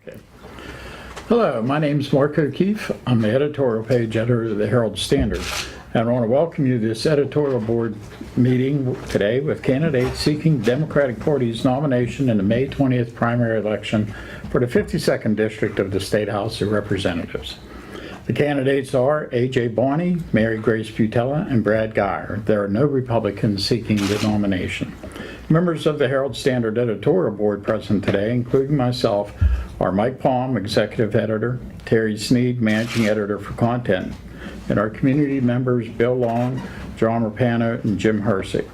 Okay. Hello, my name is Mark O'Keefe. I'm the editorial page editor of the Herald-Standard. And I want to welcome you to this editorial board meeting today with candidates seeking Democratic Party's nomination in the May 20th primary election for the 52nd District of the State House of Representatives. The candidates are AJ Boni, Marygrace Butela, and Brad Geyer. There are no Republicans seeking the nomination. Members of the Herald-Standard editorial board present today, including myself, are Mike Palm, executive editor, Terry Sneed, managing editor for content, and our community members Bill Long, John Rapano, and Jim Hersick.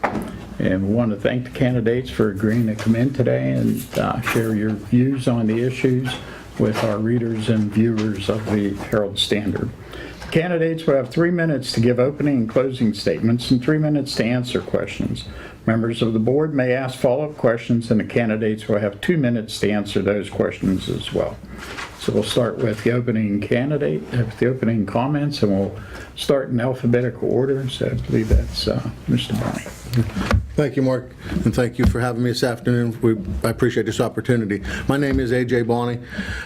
And we want to thank the candidates for agreeing to come in today and share your views on the issues with our readers and viewers of the Herald-Standard. Candidates will have 3 minutes to give opening and closing statements and 3 minutes to answer questions. Members of the board may ask follow-up questions, and the candidates will have 2 minutes to answer those questions as well. So we'll start with the opening comments, and we'll start in alphabetical order. So I believe that's Mr. Boni. Thank you, Mark, and thank you for having me this afternoon. I appreciate this opportunity. My name is AJ Boni.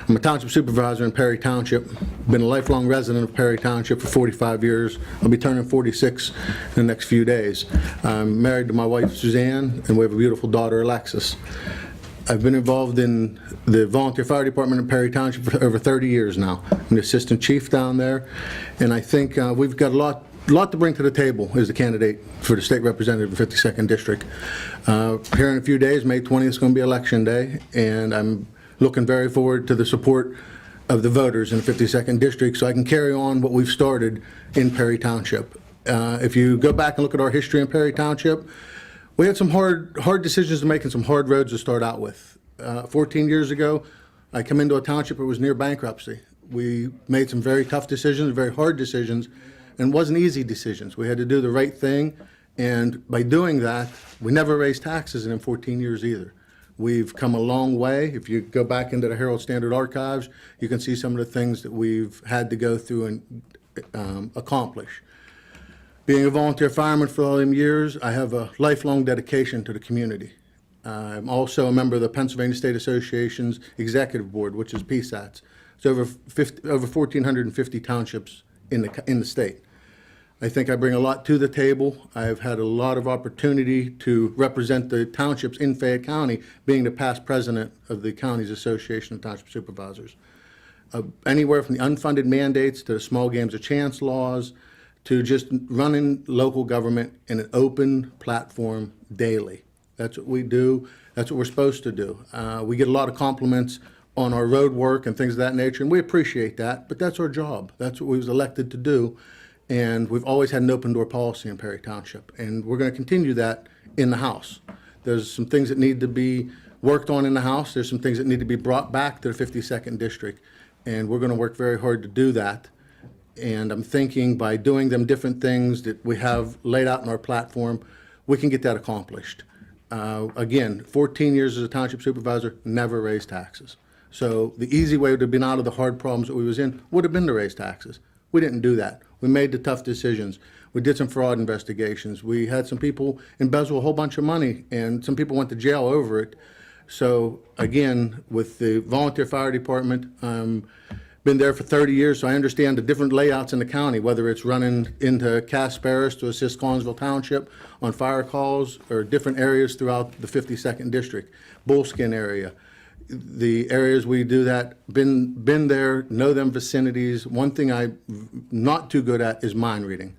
I'm a township supervisor in Perry Township. Been a lifelong resident of Perry Township for 45 years. I'll be turning 46 in the next few days. I'm married to my wife, Suzanne, and we have a beautiful daughter, Alexis. I've been involved in the volunteer fire department in Perry Township for over 30 years now. I'm the assistant chief down there, and I think we've got a lot to bring to the table as a candidate for the state representative of the 52nd District. Here in a few days, May 20th is going to be election day, and I'm looking very forward to the support of the voters in the 52nd District so I can carry on what we've started in Perry Township. If you go back and look at our history in Perry Township, we had some hard decisions to make and some hard roads to start out with. 14 years ago, I come into a township that was near bankruptcy. We made some very tough decisions, very hard decisions, and wasn't easy decisions. We had to do the right thing, and by doing that, we never raised taxes in 14 years either. We've come a long way. If you go back into the Herald-Standard archives, you can see some of the things that we've had to go through and accomplish. Being a volunteer fireman for all them years, I have a lifelong dedication to the community. I'm also a member of the Pennsylvania State Association's Executive Board, which is PSATS. It's over 1,450 townships in the state. I think I bring a lot to the table. I've had a lot of opportunity to represent the townships in Fayette County, being the past president of the county's Association of Township Supervisors. Anywhere from the unfunded mandates to the small games of chance laws, to just running local government in an open platform daily. That's what we do. That's what we're supposed to do. We get a lot of compliments on our road work and things of that nature, and we appreciate that, but that's our job. That's what we was elected to do, and we've always had an open door policy in Perry Township, and we're going to continue that in the House. There's some things that need to be worked on in the House. There's some things that need to be brought back to the 52nd District, and we're going to work very hard to do that. And I'm thinking by doing them different things that we have laid out in our platform, we can get that accomplished. Again, 14 years as a township supervisor, never raised taxes. So the easy way to have been out of the hard problems that we was in would have been to raise taxes. We didn't do that. We made the tough decisions. We did some fraud investigations. We had some people embezzle a whole bunch of money, and some people went to jail over it. So again, with the volunteer fire department, been there for 30 years, so I understand the different layouts in the county, whether it's running into Casparis to assist Collinsville Township on fire calls, or different areas throughout the 52nd District, Bullskin area. The areas we do that, been there, know them vicinities. One thing I'm not too good at is mind reading.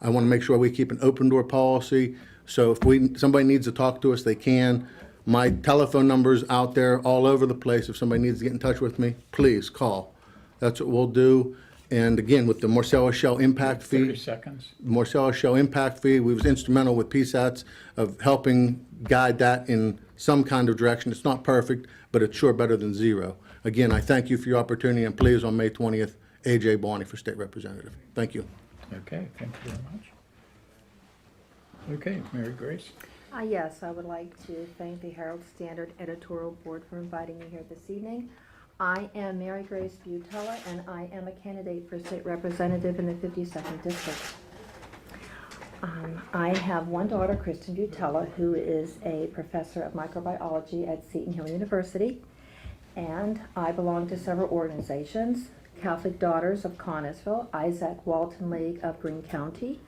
I want to make sure we keep an open door policy, so if somebody needs to talk to us, they can. My telephone number's out there all over the place. If somebody needs to get in touch with me, please call. That's what we'll do. And again, with the Marcellus Shell impact fee. 30 seconds. Marcellus Shell impact fee, we was instrumental with PSATS of helping guide that in some kind of direction. It's not perfect, but it's sure better than zero. Again, I thank you for your opportunity, and please, on May 20th, AJ Boni for state representative. Thank you. Okay, thank you very much. Okay, Marygrace. Yes, I would like to thank the Herald-Standard editorial board for inviting me here this evening. I am Marygrace Butela, and I am a candidate for state representative in the 52nd District. I have one daughter, Kristen Butela, who is a professor of microbiology at Seton Hill University, And I belong to several organizations: Catholic Daughters of Connellsville, Isaac Walton League of Greene County,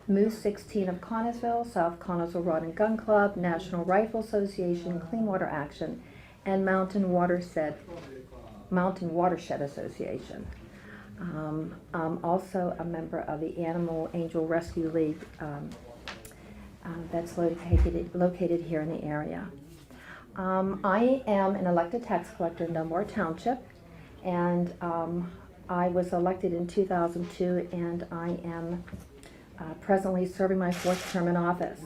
Moose 16 of Connellsville, South Connellsville Rod and Gun Club, National Rifle Association, Clean Water Action, and Mountain Watershed Association. I'm also a member of the Animal Angel Rescue League that's located here in the area. I am an elected tax collector in Dunbar Township, and I was elected in 2002, and I am presently serving my 4th term in office.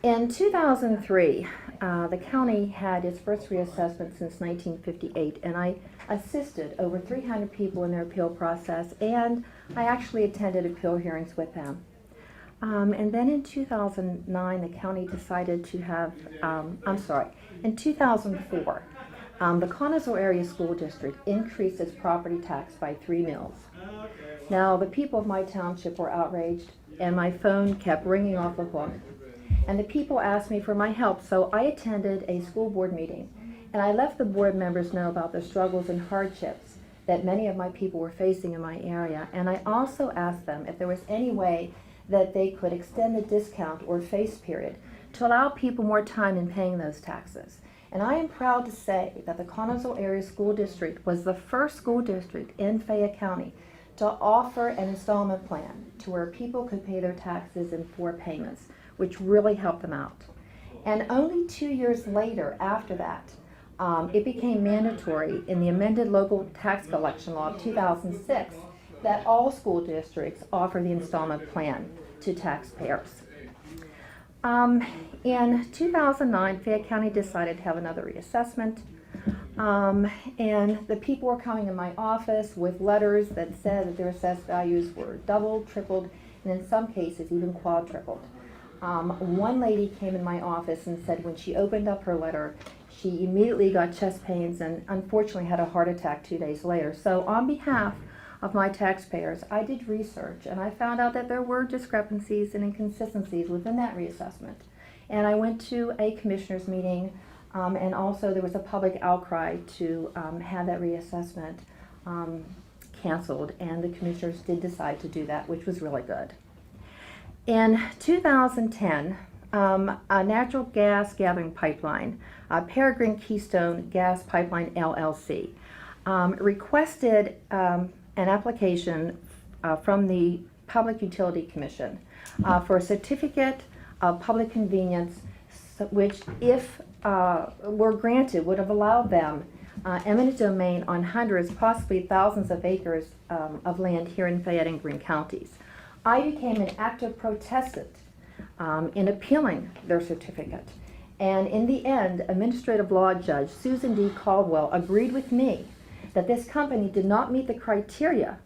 In 2003, the county had its first reassessment since 1958, and I assisted over 300 people in their appeal process, and I actually attended appeal hearings with them. And then in 2009, the county decided to have, in 2004, the Connellsville Area School District increased its property tax by 3 mills. Now, the people of my township were outraged, and my phone kept ringing off the hook. And the people asked me for my help, so I attended a school board meeting, and I let the board members know about the struggles and hardships that many of my people were facing in my area. And I also asked them if there was any way that they could extend the discount or face period to allow people more time in paying those taxes. And I am proud to say that the Connellsville Area School District was the first school district in Fayette County to offer an installment plan to where people could pay their taxes in 4 payments, which really helped them out. And only 2 years later, after that, it became mandatory in the amended local tax collection law of 2006 that all school districts offer the installment plan to taxpayers. In 2009, Fayette County decided to have another reassessment, and the people were coming in my office with letters that said that their assessed values were doubled, tripled, and in some cases even quadrupled. One lady came in my office and said when she opened up her letter, she immediately got chest pains and unfortunately had a heart attack 2 days later. So on behalf of my taxpayers, I did research, and I found out that there were discrepancies and inconsistencies within that reassessment. And I went to a commissioners meeting, and also there was a public outcry to have that reassessment canceled, and the commissioners did decide to do that, which was really good. In 2010, a natural gas gathering pipeline, Peregrine Keystone Gas Pipeline LLC, requested an application from the Public Utility Commission for a certificate of public convenience, which, if were granted, would have allowed them eminent domain on hundreds, possibly thousands of acres of land here in Fayette and Greene counties. I became an active protestant in appealing their certificate. And in the end, Administrative Law Judge Susan D. Caldwell agreed with me that this company did not meet the criteria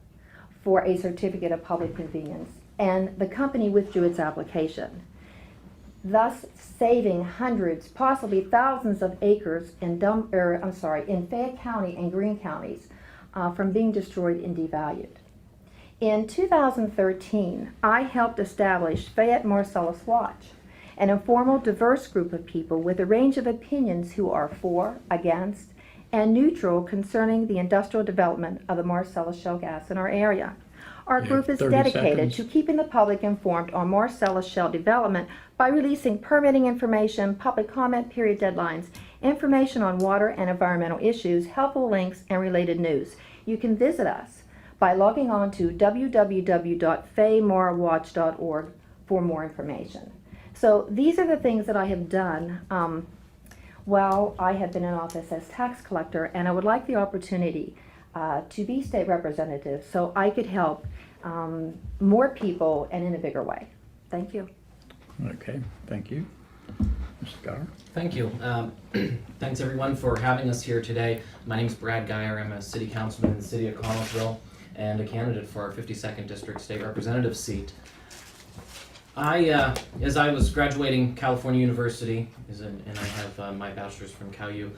for a certificate of public convenience, and the company withdrew its application, thus saving hundreds, possibly thousands of acres in Fayette County and Greene counties from being destroyed and devalued. In 2013, I helped establish Fayette Marcellus Watch, an informal, diverse group of people with a range of opinions who are for, against, and neutral concerning the industrial development of the Marcellus shale gas in our area. Our group is 30 dedicated seconds. to keeping the public informed on Marcellus shale development by releasing permitting information, public comment period deadlines, information on water and environmental issues, helpful links, and related news. You can visit us by logging on to www.faymarwatch.org for more information. So these are the things that I have done while I have been in office as tax collector, and I would like the opportunity to be state representative so I could help more people and in a bigger way. Thank you. Okay, thank you. Mr. Geyer? Thank you. Thanks everyone for having us here today. My name is Brad Geyer. I'm a city councilman in the city of Connellsville and a candidate for our 52nd District State Representative seat. As I was graduating California University, and I have my bachelor's from CalU,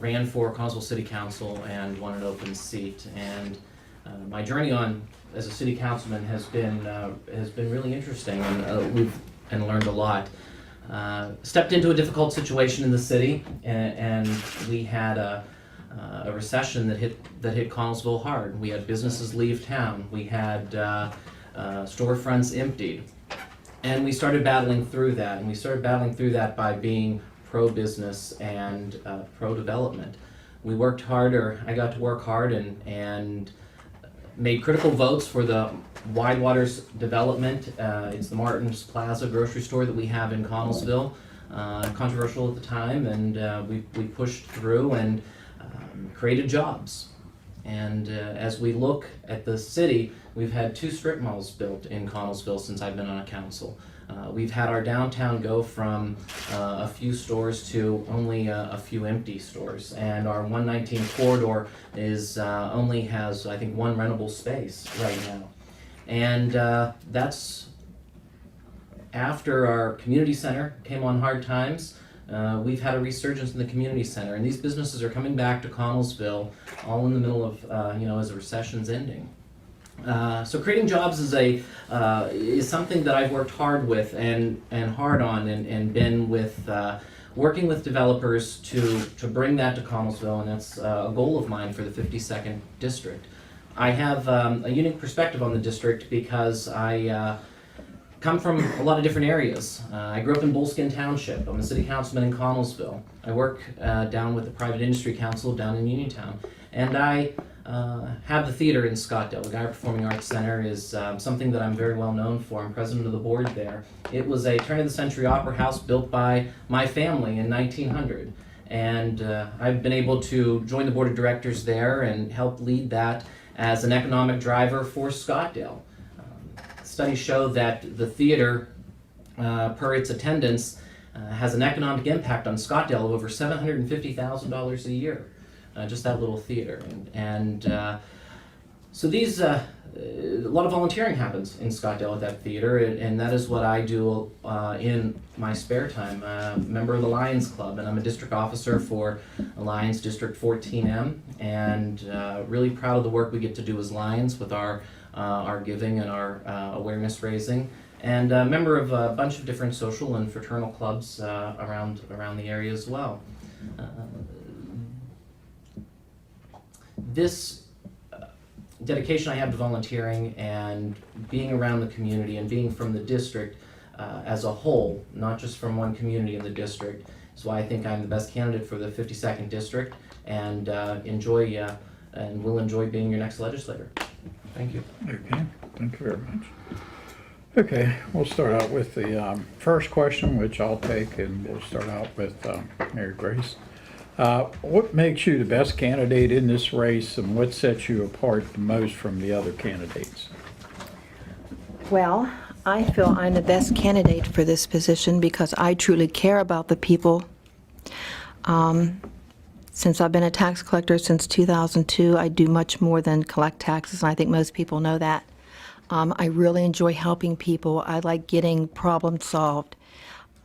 ran for Connellsville City Council and won an open seat. And my journey as a city councilman has been really interesting, and we've learned a lot. stepped into a difficult situation in the city, and we had a recession that hit Connellsville hard. We had businesses leave town. We had storefronts emptied, and we started battling through that. And we started battling through that by being pro-business and pro-development. We worked hard, or I got to work hard, and made critical votes for the Wide Waters development. It's the Martin's Plaza grocery store that we have in Connellsville. Controversial at the time, and we pushed through and created jobs. And as we look at the city, we've had 2 strip malls built in Connellsville since I've been on a council. We've had our downtown go from a few stores to only a few empty stores, and our 119 corridor only has, I think, 1 rentable space right now. And that's after our community center came on hard times. We've had a resurgence in the community center, and these businesses are coming back to Connellsville, all in the middle of, as the recession's ending. So creating jobs is something that I've worked hard with and hard on, and been with working with developers to bring that to Connellsville, and that's a goal of mine for the 52nd district. I have a unique perspective on the district because I come from a lot of different areas. I grew up in Bullskin Township. I'm a city councilman in Connellsville. I work down with the Private Industry Council down in Uniontown, and I have the theater in Scottdale. The Geyer Performing Arts Center is something that I'm very well known for. I'm president of the board there. It was a turn-of-the-century opera house built by my family in 1900. And I've been able to join the board of directors there and help lead that as an economic driver for Scottdale. Studies show that the theater, per its attendance, has an economic impact on Scottdale of over $750,000 a year. Just that little theater. So these, a lot of volunteering happens in Scottdale at that theater, and that is what I do in my spare time. I'm a member of the Lions Club, and I'm a district officer for Lions District 14M, and really proud of the work we get to do as Lions with our giving and our awareness raising, and a member of a bunch of different social and fraternal clubs around the area as well. This dedication I have to volunteering and being around the community and being from the district as a whole, not just from one community in the district, is why I think I'm the best candidate for the 52nd district, and will enjoy being your next legislator. Thank you. Okay, thank you very much. Okay, we'll start out with the first question, which I'll take, and we'll start out with Marygrace. What makes you the best candidate in this race, and what sets you apart the most from the other candidates? Well, I feel I'm the best candidate for this position because I truly care about the people. Since I've been a tax collector since 2002, I do much more than collect taxes, and I think most people know that. I really enjoy helping people. I like getting problems solved.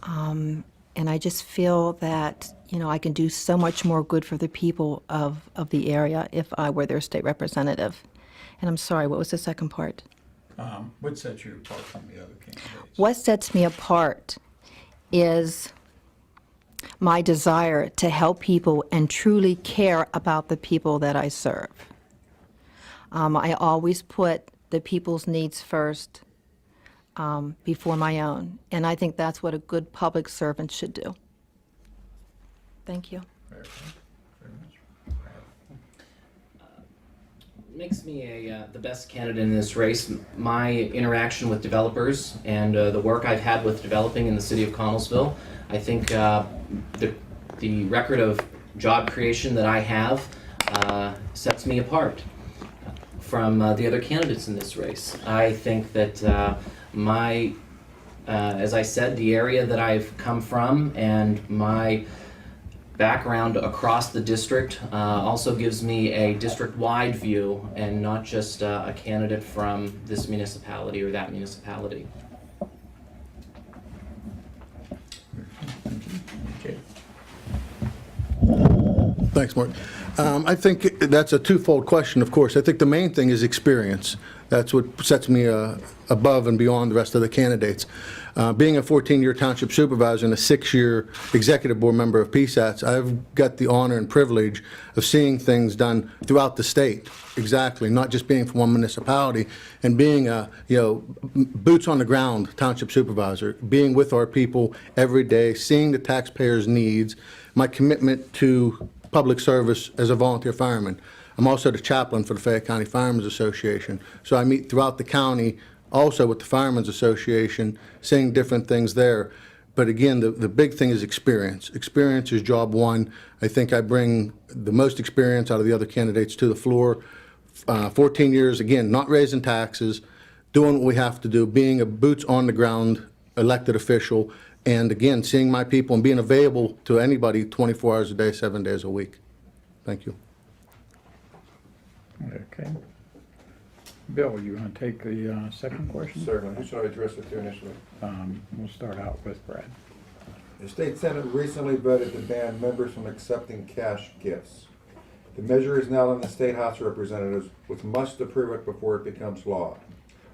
And I just feel that, I can do so much more good for the people of the area if I were their state representative. And I'm sorry, what was the second part? What sets you apart from the other candidates? What sets me apart is my desire to help people and truly care about the people that I serve. I always put the people's needs first before my own, and I think that's what a good public servant should do. Thank you. Very much. Makes me the best candidate in this race. My interaction with developers and the work I've had with developing in the city of Connellsville. I think the record of job creation that I have sets me apart from the other candidates in this race. I think that as I said, the area that I've come from and my background across the district also gives me a district-wide view and not just a candidate from this municipality or that municipality. Okay. Thanks, Mark. I think that's a twofold question, of course. I think the main thing is experience. That's what sets me above and beyond the rest of the candidates. Being a 14-year township supervisor and a 6-year executive board member of PSATS, I've got the honor and privilege of seeing things done throughout the state, exactly, not just being from one municipality, and being a, boots on the ground township supervisor, being with our people every day, seeing the taxpayers' needs, my commitment to public service as a volunteer fireman. I'm also the chaplain for the Fayette County Firemen's Association, so I meet throughout the county, also with the Firemen's Association, seeing different things there. But again, the big thing is experience. Experience is job one. I think I bring the most experience out of the other candidates to the floor. 14 years, again, not raising taxes, doing what we have to do, being a boots on the ground elected official, and again, seeing my people and being available to anybody 24 hours a day, 7 days a week. Thank you. Okay. Bill, you want to take the second question? Certainly. Who should I address it to initially? We'll start out with Brad. The state senate recently voted to ban members from accepting cash gifts. The measure is now in the state House of Representatives, which must approve it before it becomes law.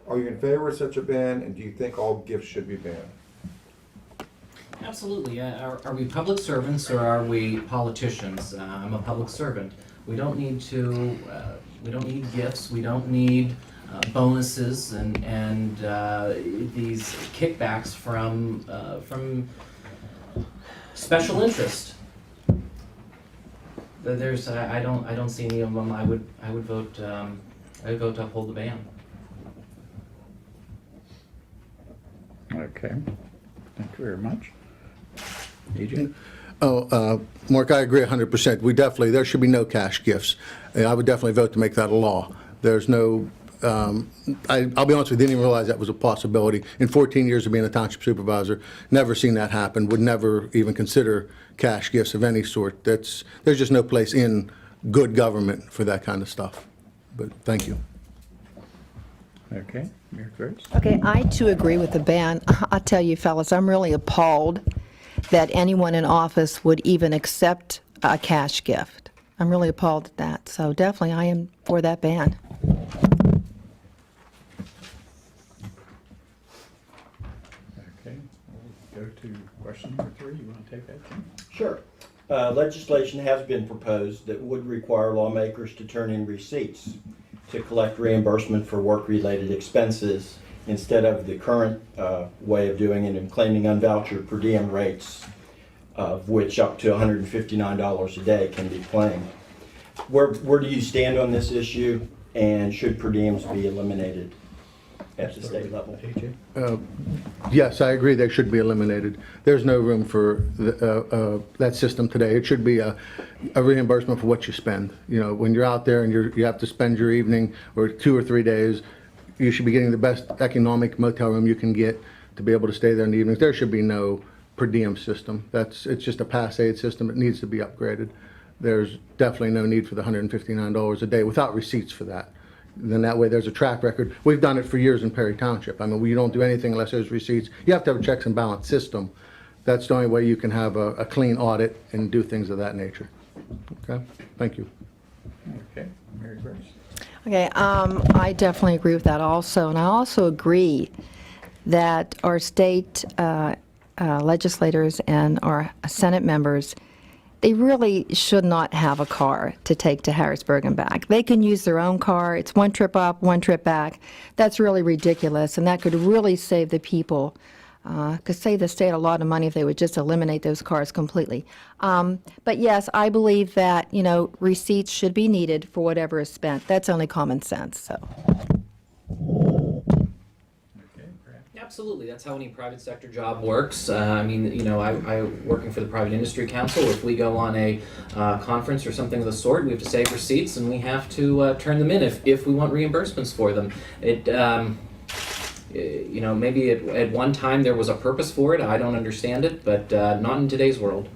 Are you in favor of such a ban, and do you think all gifts should be banned? Absolutely. Are we public servants or are we politicians? I'm a public servant. We don't need to. We don't need gifts. We don't need bonuses and these kickbacks from special interest. There's I don't see any of them. I would vote to uphold the ban. Okay. Thank you very much. AJ? Mark, I agree 100%. There should be no cash gifts. I would definitely vote to make that a law. There's no, I'll be honest with you, didn't even realize that was a possibility. In 14 years of being a township supervisor, never seen that happen, would never even consider cash gifts of any sort. There's just no place in good government for that kind of stuff. But thank you. Okay. Marygrace? Okay, I too agree with the ban. I'll tell you fellas, I'm really appalled that anyone in office would even accept a cash gift. I'm really appalled at that. So definitely I am for that ban. Okay. We'll go to question number 3. You want to take that, Jim? Sure. Legislation has been proposed that would require lawmakers to turn in receipts to collect reimbursement for work-related expenses instead of the current way of doing it and claiming unvouchered per diem rates, of which up to $159 a day can be claimed. Where do you stand on this issue, and should per diems be eliminated at the state level? AJ? Yes, I agree they should be eliminated. There's no room for that system today. It should be a reimbursement for what you spend. When you're out there and you have to spend your evening or 2 or 3 days, you should be getting the best economic motel room you can get to be able to stay there in the evenings. There should be no per diem system. It's just a pass-aid system. It needs to be upgraded. There's definitely no need for the $159 a day without receipts for that. Then that way there's a track record. We've done it for years in Perry Township. I mean, we don't do anything unless there's receipts. You have to have a checks and balance system. That's the only way you can have a clean audit and do things of that nature. Okay, thank you. Okay. Marygrace? Okay, I definitely agree with that also. And I also agree that our state legislators and our Senate members, they really should not have a car to take to Harrisburg and back. They can use their own car. It's one trip up, one trip back. That's really ridiculous, and that could really save the people, could save the state a lot of money if they would just eliminate those cars completely. But yes, I believe that, receipts should be needed for whatever is spent. That's only common sense, so. Okay. Brad? Absolutely, that's how any private sector job works. I working for the Private Industry Council, if we go on a conference or something of the sort, we have to save receipts and we have to turn them in if we want reimbursements for them. Maybe at one time there was a purpose for it. I don't understand it, but not in today's world.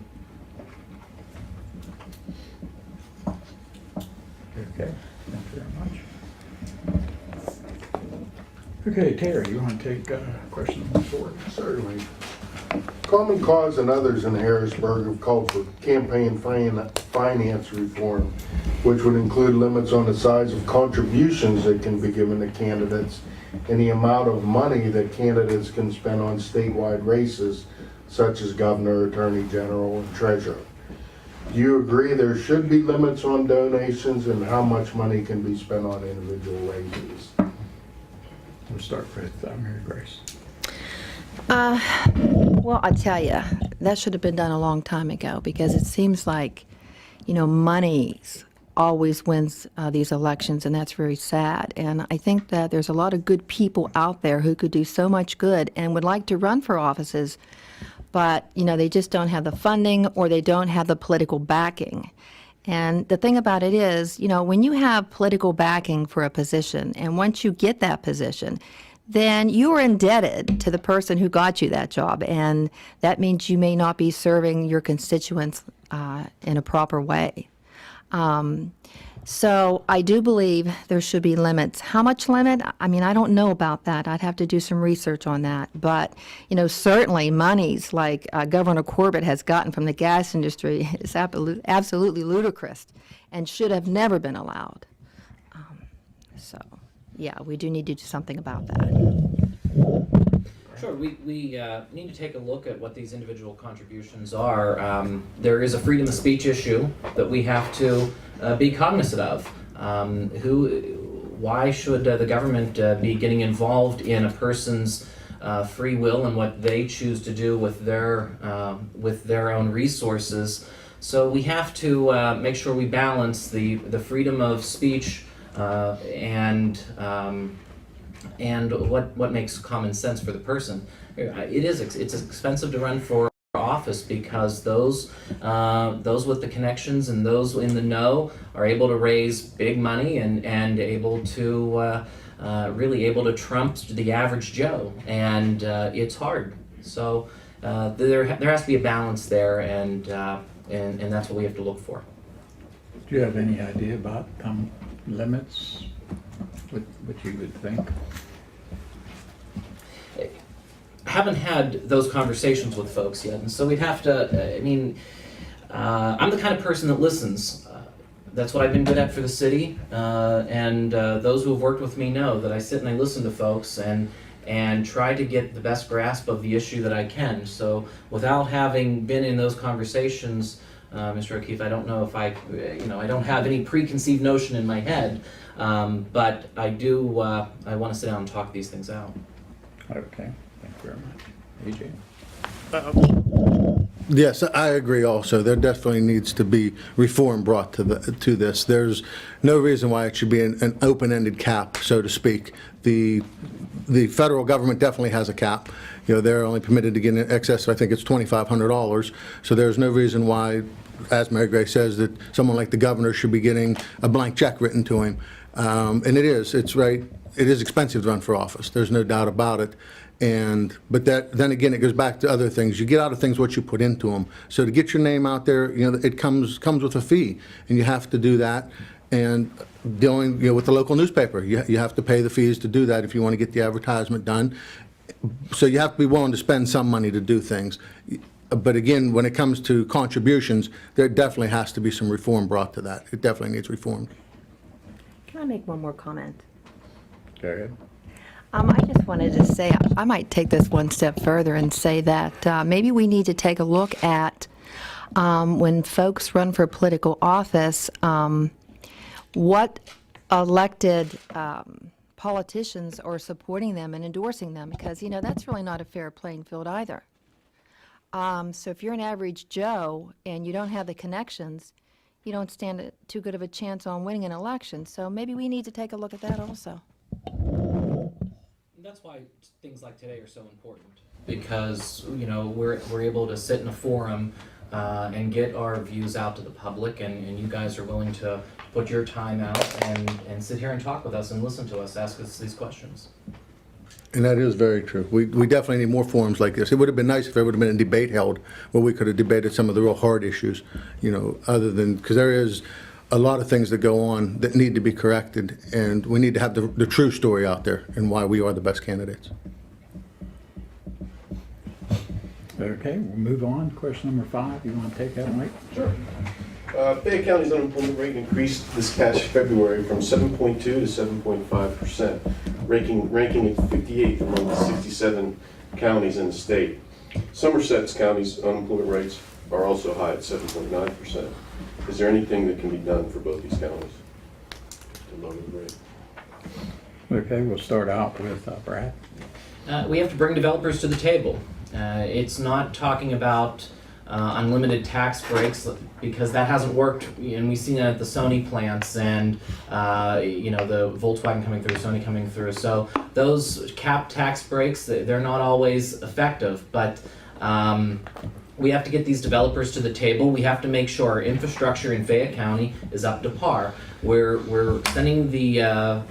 Okay. Thank you very much. Okay, Terry, you want to take question number 4? Certainly. Common Cause and others in Harrisburg have called for campaign finance reform, which would include limits on the size of contributions that can be given to candidates and the amount of money that candidates can spend on statewide races, such as governor, attorney general, and treasurer. Do you agree there should be limits on donations and how much money can be spent on individual races? We'll start with Mary Grace. Well, I tell you, that should have been done a long time ago, because it seems like, money always wins these elections, and that's very sad. And I think that there's a lot of good people out there who could do so much good and would like to run for offices, but, they just don't have the funding or they don't have the political backing. And the thing about it is, when you have political backing for a position, and once you get that position, then you are indebted to the person who got you that job, and that means you may not be serving your constituents in a proper way. So I do believe there should be limits. How much limit? I mean, I don't know about that. I'd have to do some research on that. But, certainly monies like Governor Corbett has gotten from the gas industry is absolutely ludicrous and should have never been allowed. So, yeah, we do need to do something about that. Sure, we need to take a look at what these individual contributions are. There is a freedom of speech issue that we have to be cognizant of. Why should the government be getting involved in a person's free will and what they choose to do with their own resources? So we have to make sure we balance the freedom of speech and what makes common sense for the person. It's expensive to run for office because those with the connections and those in the know are able to raise big money and able to really able to trump the average Joe, and it's hard. So there has to be a balance there, and that's what we have to look for. Do you have any idea about limits? What you would think? I haven't had those conversations with folks yet, and so we'd have to, I'm the kind of person that listens. That's what I've been good at for the city, and those who have worked with me know that I sit and I listen to folks and try to get the best grasp of the issue that I can. So without having been in those conversations, Mr. O'Keefe, I don't know if I don't have any preconceived notion in my head, but I do, I want to sit down and talk these things out. Okay, thank you very much. AJ? Yes, I agree also. There definitely needs to be reform brought to this. There's no reason why it should be an open-ended cap, so to speak. The federal government definitely has a cap. They're only permitted to get in excess of, I think it's $2,500. So there's no reason why, as Marygrace says, that someone like the governor should be getting a blank check written to him. And it's right. It is expensive to run for office. There's no doubt about it. But then again, it goes back to other things. You get out of things what you put into them. So to get your name out there, it comes with a fee, and you have to do that. And dealing, with the local newspaper, you have to pay the fees to do that if you want to get the advertisement done. So you have to be willing to spend some money to do things. But again, when it comes to contributions, there definitely has to be some reform brought to that. It definitely needs reformed. Can I make one more comment? Go ahead. I just wanted to say, I might take this one step further and say that maybe we need to take a look at when folks run for political office, what elected politicians are supporting them and endorsing them, because, that's really not a fair playing field either. So if you're an average Joe and you don't have the connections, you don't stand too good of a chance on winning an election. So maybe we need to take a look at that also. That's why things like today are so important, because we're able to sit in a forum and get our views out to the public, and you guys are willing to put your time out and sit here and talk with us and listen to us, ask us these questions. And that is very true. We definitely need more forums like this. It would have been nice if there would have been a debate held where we could have debated some of the real hard issues, other than, because there is a lot of things that go on that need to be corrected, and we need to have the true story out there and why we are the best candidates. Okay, we'll move on. Question number 5. You want to take that, Mike? Sure. Fayette County's unemployment rate increased this past February from 7.2 to 7.5%, ranking it 58th among the 67 counties in the state. Somerset County's unemployment rates are also high at 7.9%. Is there anything that can be done for both these counties to lower the rate? Okay, we'll start out with Brad. We have to bring developers to the table. It's not talking about unlimited tax breaks because that hasn't worked, and we've seen that at the Sony plants and the Volkswagen coming through, Sony coming through. So those cap tax breaks, they're not always effective, but we have to get these developers to the table. We have to make sure our infrastructure in Fayette County is up to par. We're sending the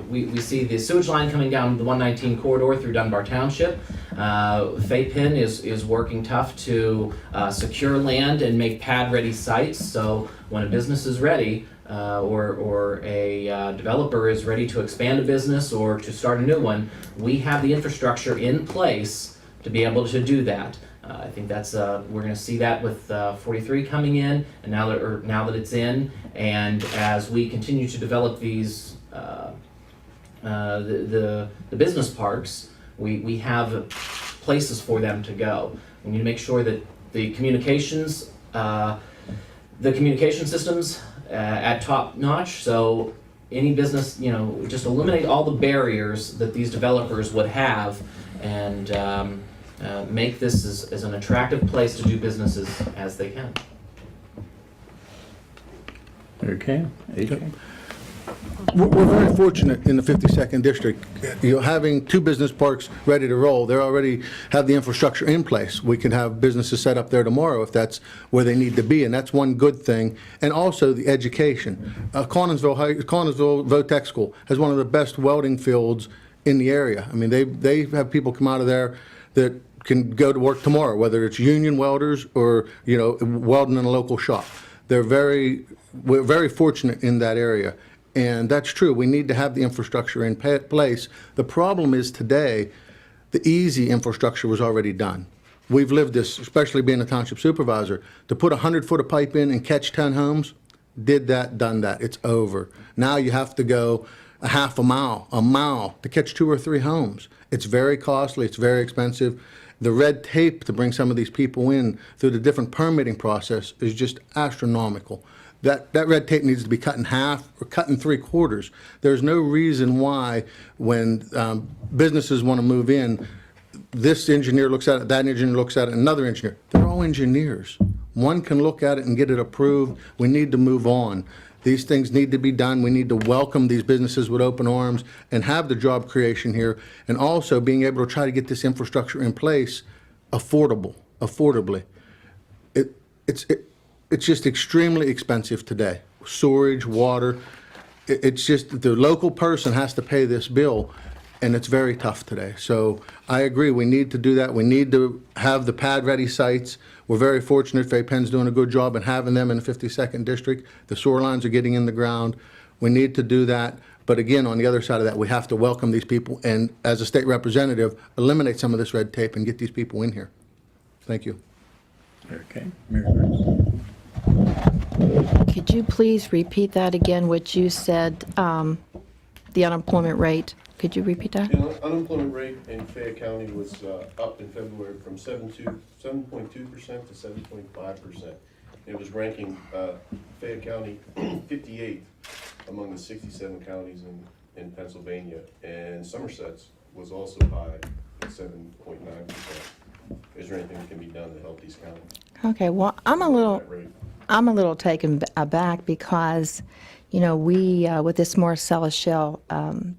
we see the sewage line coming down the 119 corridor through Dunbar Township. FAPIN is working tough to secure land and make pad-ready sites. So when a business is ready, or a developer is ready to expand a business or to start a new one, we have the infrastructure in place to be able to do that. I think that's we're going to see that with 43 coming in, and now that it's in, and as we continue to develop these the business parks, we have places for them to go. We need to make sure that the communication systems at top notch. So any business, just eliminate all the barriers that these developers would have, and make this as an attractive place to do businesses as they can. Okay, AJ. We're very fortunate in the 52nd District, having 2 business parks ready to roll. They already have the infrastructure in place. We can have businesses set up there tomorrow if that's where they need to be, and that's one good thing. And also the education. Connersville Votech School has one of the best welding fields in the area. I mean, they have people come out of there that can go to work tomorrow, whether it's union welders or welding in a local shop. We're very fortunate in that area. And that's true. We need to have the infrastructure in place. The problem is today, the easy infrastructure was already done. We've lived this, especially being a township supervisor. To put 100 foot of pipe in and catch 10 homes, did that, done that. It's over. Now you have to go a half a mile to catch 2 or 3 homes. It's very costly. It's very expensive. The red tape to bring some of these people in through the different permitting process is just astronomical. That red tape needs to be cut in half or cut in 3/4. There's no reason why when businesses want to move in, this engineer looks at it, that engineer looks at it, another engineer. They're all engineers. One can look at it and get it approved. We need to move on. These things need to be done. We need to welcome these businesses with open arms and have the job creation here, and also being able to try to get this infrastructure in place affordably. It's just extremely expensive today. Storage, water, it's just the local person has to pay this bill, and it's very tough today. So I agree, we need to do that. We need to have the pad-ready sites. We're very fortunate, FAPEN's doing a good job in having them in the 52nd District. The sewer lines are getting in the ground. We need to do that. But again, on the other side of that, we have to welcome these people and, as a state representative, eliminate some of this red tape and get these people in here. Thank you. Okay, Marygrace. Could you please repeat that again, what you said, the unemployment rate? Could you repeat that? The unemployment rate in Fayette County was up in February from 7.2% to 7.5%. It was ranking Fayette County 58th among the 67 counties in Pennsylvania, and Somerset's was also high at 7.9%. Is there anything that can be done to help these counties? Okay, well, I'm a little taken aback because, we, with this Marcellus Shale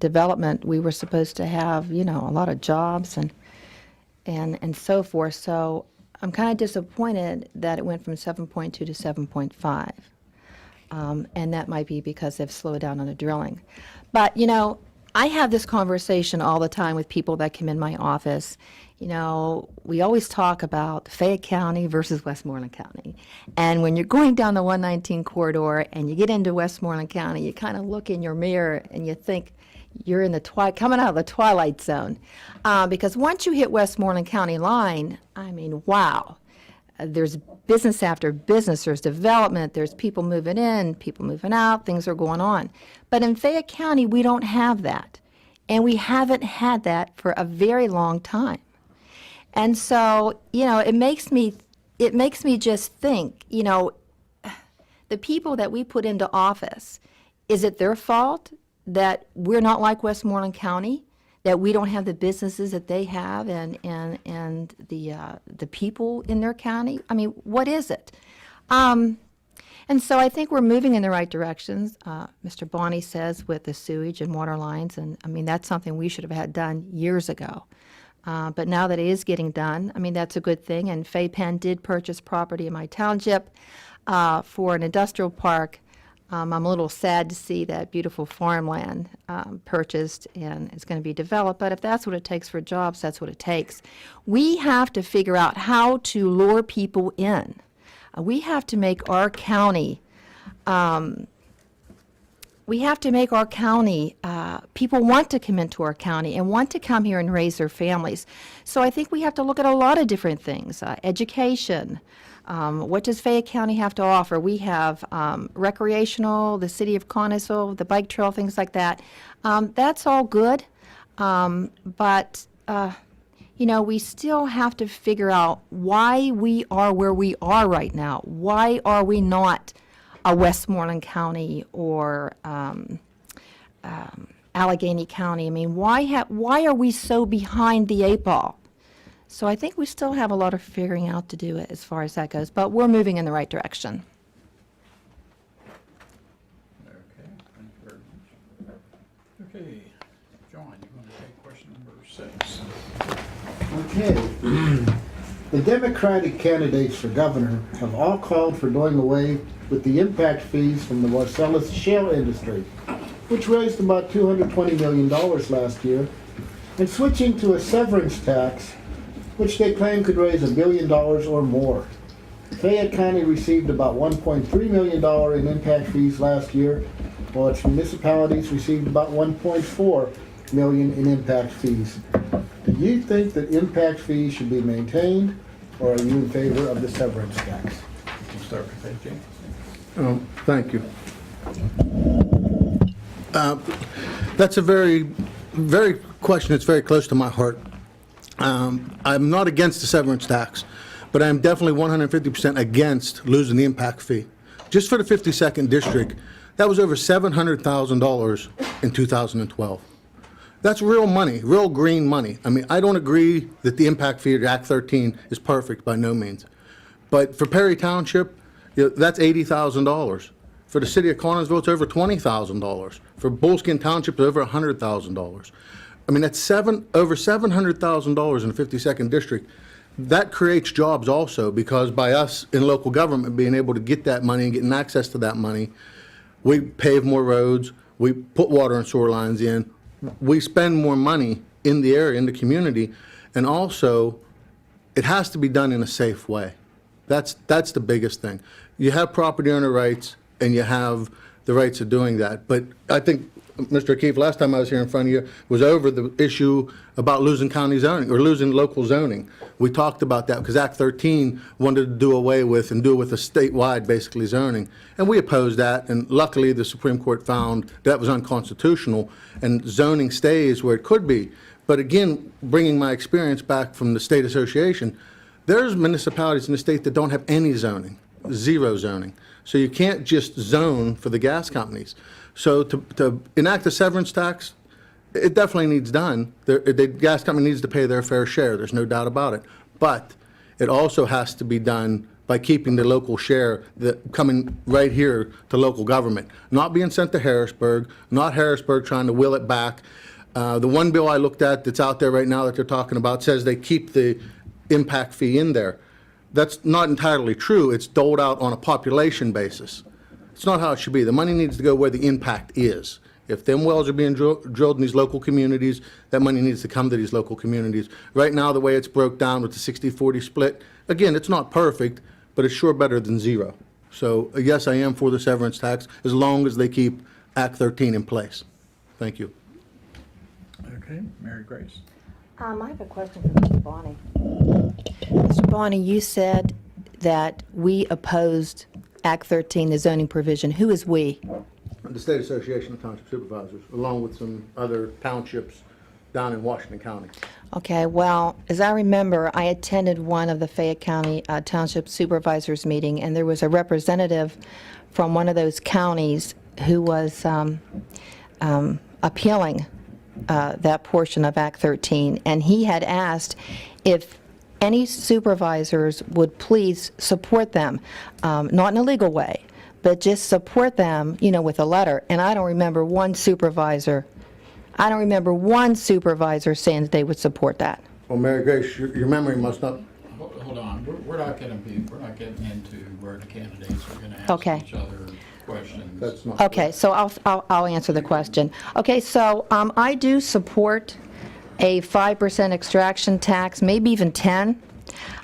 development, we were supposed to have, a lot of jobs and so forth. So I'm kind of disappointed that it went from 7.2 to 7.5. And that might be because they've slowed down on the drilling. But, I have this conversation all the time with people that come in my office. We always talk about Fayette County versus Westmoreland County. And when you're going down the 119 corridor and you get into Westmoreland County, you kind of look in your mirror and you think, you're in the coming out of the twilight zone. Because once you hit Westmoreland County line, I mean, wow. There's business after business, there's development, there's people moving in, people moving out, things are going on. But in Fayette County, we don't have that. And we haven't had that for a very long time. And so, you know, it makes me just think, you know, the people that we put into office, is it their fault that we're not like Westmoreland County, that we don't have the businesses that they have and the people in their county? I mean, what is it? And so I think we're moving in the right directions. Mr. Boni says with the sewage and water lines, and I mean, that's something we should have had done years ago. But now that it is getting done, I mean, that's a good thing. And FayPen did purchase property in my township for an industrial park. I'm a little sad to see that beautiful farmland purchased and it's going to be developed, but if that's what it takes for jobs, that's what it takes. We have to figure out how to lure people in. We have to make our county, people want to come into our county and want to come here and raise their families. So I think we have to look at a lot of different things. Education. What does Fayette County have to offer? We have recreational, the city of Conestoga, the bike trail, things like that. That's all good, but you know, we still have to figure out why we are where we are right now. Why are we not a Westmoreland County or Allegheny County? I mean, why are we so behind the 8 ball? So I think we still have a lot of figuring out to do as far as that goes, but we're moving in the right direction. Okay, thank you very much. Okay, John, you want to take question number 6? Okay. The Democratic candidates for governor have all called for doing away with the impact fees from the Marcellus shale industry, which raised about $220 million last year, and switching to a severance tax, which they claim could raise $1 billion or more. Fayette County received about $1.3 million in impact fees last year, while its municipalities received about $1.4 million in impact fees. Do you think that impact fees should be maintained, or are you in favor of the severance tax? We'll start with AJ. Thank you. That's a very question that's very close to my heart. I'm not against the severance tax, but I'm definitely 150% against losing the impact fee. Just for the 52nd district, that was over $700,000 in 2012. That's real money, real green money. I mean, I don't agree that the impact fee of Act 13 is perfect by no means. But for Perry Township, you know, that's $80,000. For the city of Connersville, it's over $20,000. For Bullskin Township, it's over $100,000. I mean, that's over $700,000 in the 52nd district. That creates jobs also, because by us in local government being able to get that money and getting access to that money, we pave more roads, we put water and sewer lines in, we spend more money in the area, in the community, and also it has to be done in a safe way. That's the biggest thing. You have property owner rights and you have the rights of doing that. But I think, Mr. O'Keefe, last time I was here in front of you was over the issue about losing county zoning or losing local zoning. We talked about that because Act 13 wanted to do away with and do it with a statewide, basically, zoning. And we opposed that, and luckily the Supreme Court found that was unconstitutional, and zoning stays where it could be. But again, bringing my experience back from the state association, there's municipalities in the state that don't have any zoning, zero zoning. So you can't just zone for the gas companies. So to enact a severance tax, it definitely needs done. The gas company needs to pay their fair share, there's no doubt about it. But it also has to be done by keeping the local share coming right here to local government, not being sent to Harrisburg, not Harrisburg trying to will it back. The one bill I looked at that's out there right now that they're talking about says they keep the impact fee in there. That's not entirely true. It's doled out on a population basis. It's not how it should be. The money needs to go where the impact is. If them wells are being drilled in these local communities, that money needs to come to these local communities. Right now, the way it's broke down with the 60-40 split, again, it's not perfect, but it's sure better than zero. So yes, I am for the severance tax as long as they keep Act 13 in place. Thank you. Okay, Mary Grace. I have a question for Mr. Boni. Mr. Boni, you said that we opposed Act 13, the zoning provision. Who is we? The State Association of Township Supervisors, along with some other townships down in Washington County. Okay, well, as I remember, I attended one of the Fayette County Township Supervisors meeting, and there was a representative from one of those counties who was appealing that portion of Act 13, and he had asked if any supervisors would please support them, not in a legal way, but just support them, with a letter. And I don't remember one supervisor saying that they would support that. Well, Mary Grace, your memory must not. Hold on, we're not getting into where the candidates are going to ask Okay. each other questions. That's not. Okay, so I'll answer the question. Okay, so I do support a 5% extraction tax, maybe even 10,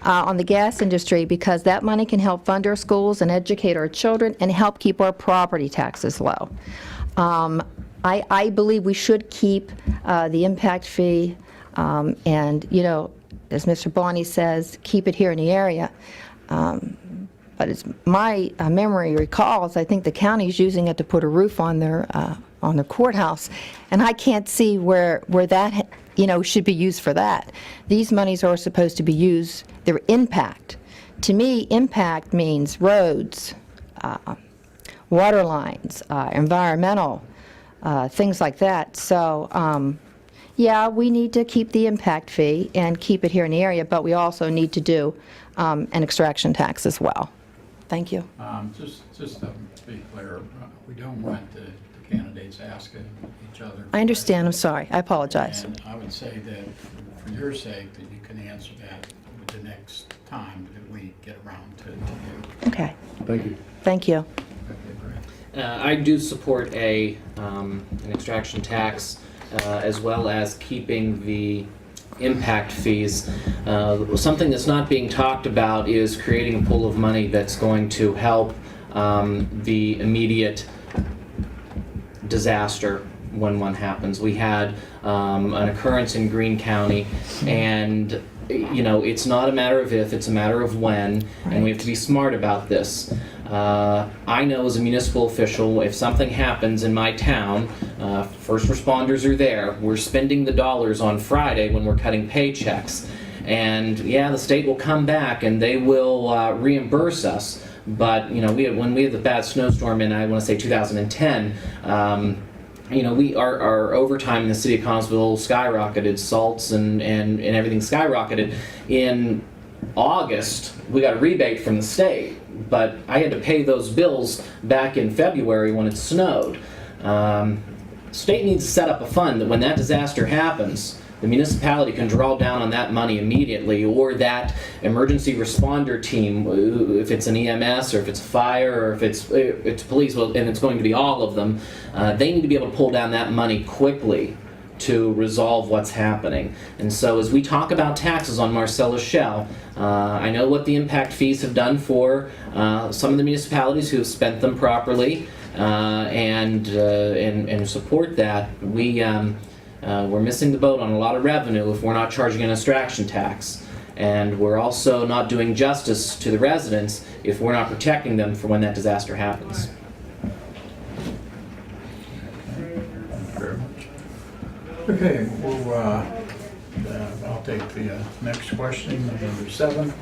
on the gas industry, because that money can help fund our schools and educate our children and help keep our property taxes low. I believe we should keep the impact fee, and, as Mr. Boni says, keep it here in the area. But as my memory recalls, I think the county's using it to put a roof on their courthouse, and I can't see where that should be used for that. These monies are supposed to be used, their impact. To me, impact means roads, water lines, environmental, things like that. So, yeah, we need to keep the impact fee and keep it here in the area, but we also need to do an extraction tax as well. Thank you. Just to be clear, we don't want the candidates asking each other. I understand. I'm sorry. I apologize. And I would say that for your sake, that you can answer that the next time that we get around to you. Okay. Thank you. Thank you. Okay, Brad. I do support an extraction tax, as well as keeping the impact fees. Something that's not being talked about is creating a pool of money that's going to help the immediate disaster when one happens. We had an occurrence in Greene County, and it's not a matter of if, it's a matter of when, and we have to be smart about this. I know as a municipal official, if something happens in my town, first responders are there. We're spending the dollars on Friday when we're cutting paychecks. And yeah, the state will come back and they will reimburse us. But when we had the bad snowstorm in, I want to say 2010, our overtime in the city of Collinsville skyrocketed, salts and everything skyrocketed. In August, we got a rebate from the state, but I had to pay those bills back in February when it snowed. State needs to set up a fund that when that disaster happens, the municipality can draw down on that money immediately, or that emergency responder team, if it's an EMS or if it's fire or if it's police, well, and it's going to be all of them, they need to be able to pull down that money quickly to resolve what's happening. And so as we talk about taxes on Marcellus Shell, I know what the impact fees have done for some of the municipalities who have spent them properly, and support that. We're missing the boat on a lot of revenue if we're not charging an extraction tax. And we're also not doing justice to the residents if we're not protecting them for when that disaster happens. Thank you very much. Okay, well, I'll take the next question, number 7.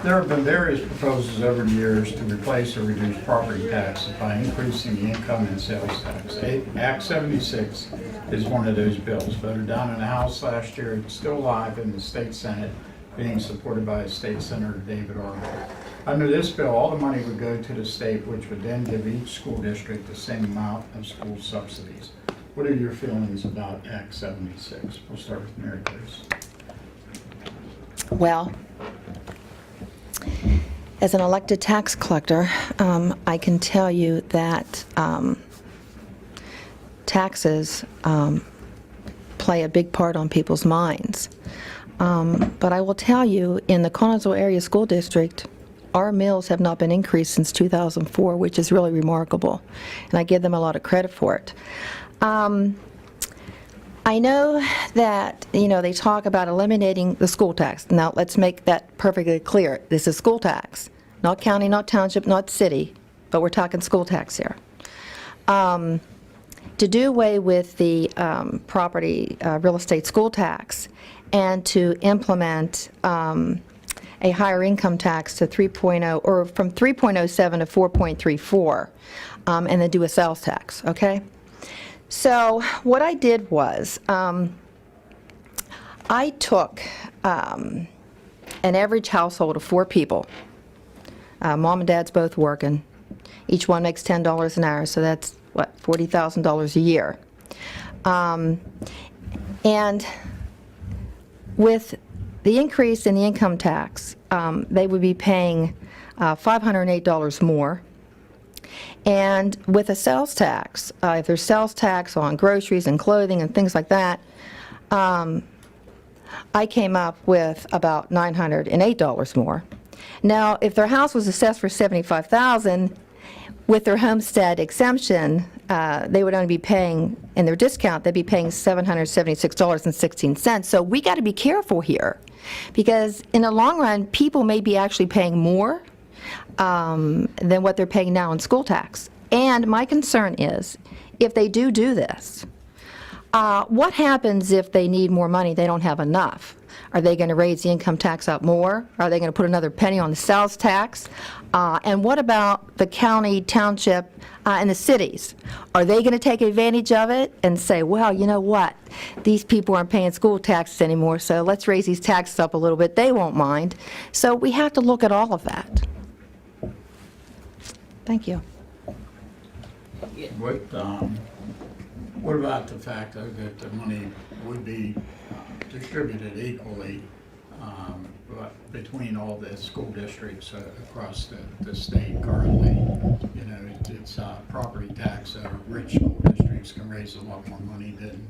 There have been various proposals over the years to replace or reduce property taxes by increasing the income and sales tax. Act 76 is one of those bills, voted down in the House last year. It's still live in the state Senate, being supported by State Senator David Arnold. Under this bill, all the money would go to the state, which would then give each school district the same amount of school subsidies. What are your feelings about Act 76? We'll start with Mary Grace. Well, as an elected tax collector, I can tell you that taxes play a big part on people's minds. But I will tell you, in the Collinsville Area School District, our mills have not been increased since 2004, which is really remarkable, and I give them a lot of credit for it. I know that, they talk about eliminating the school tax. Now, let's make that perfectly clear. This is school tax, not county, not township, not city, but we're talking school tax here. To do away with the property real estate school tax and to implement a higher income tax to 3.0, or from 3.07 to 4.34, and then do a sales tax, okay? So what I did was, I took an average household of 4 people. Mom and dad's both working. Each one makes $10 an hour, so that's, what, $40,000 a year. And with the increase in the income tax, they would be paying $508 more. And with a sales tax, if there's sales tax on groceries and clothing and things like that, I came up with about $908 more. Now, if their house was assessed for $75,000, with their homestead exemption, they would only be paying, in their discount, they'd be paying $776.16. So we got to be careful here, because in the long run, people may be actually paying more than what they're paying now in school tax. And my concern is, if they do this, what happens if they need more money, they don't have enough? Are they going to raise the income tax up more? Are they going to put another penny on the sales tax? And what about the county, township, and the cities? Are they going to take advantage of it and say, well, you know what? These people aren't paying school taxes anymore, so let's raise these taxes up a little bit. They won't mind. So we have to look at all of that. Thank you. What about the fact that the money would be distributed equally between all the school districts across the state currently? It's property tax. Rich school districts can raise a lot more money than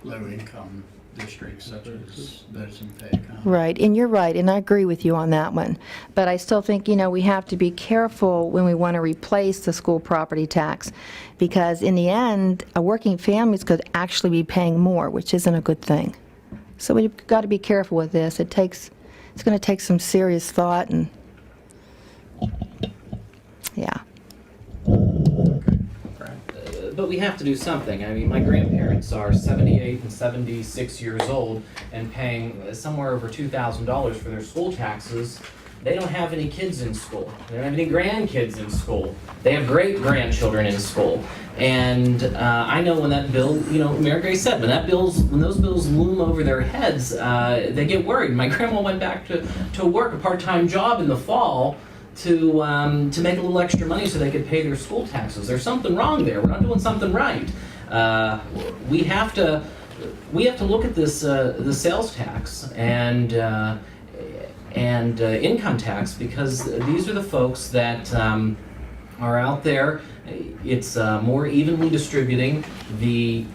low-income districts such as those in Fayette County. Right, and you're right, and I agree with you on that one. But I still think, we have to be careful when we want to replace the school property tax, because in the end, working families could actually be paying more, which isn't a good thing. So we've got to be careful with this. It's going to take some serious thought, and yeah. But we have to do something. I mean, my grandparents are 78 and 76 years old and paying somewhere over $2,000 for their school taxes. They don't have any kids in school. They don't have any grandkids in school. They have great-grandchildren in school. And I know when that bill, Marygrace said, when those bills loom over their heads, they get worried. My grandma went back to work a part-time job in the fall to make a little extra money so they could pay their school taxes. There's something wrong there. We're not doing something right. We have to look at this the sales tax and income tax, because these are the folks that are out there. It's more evenly distributing the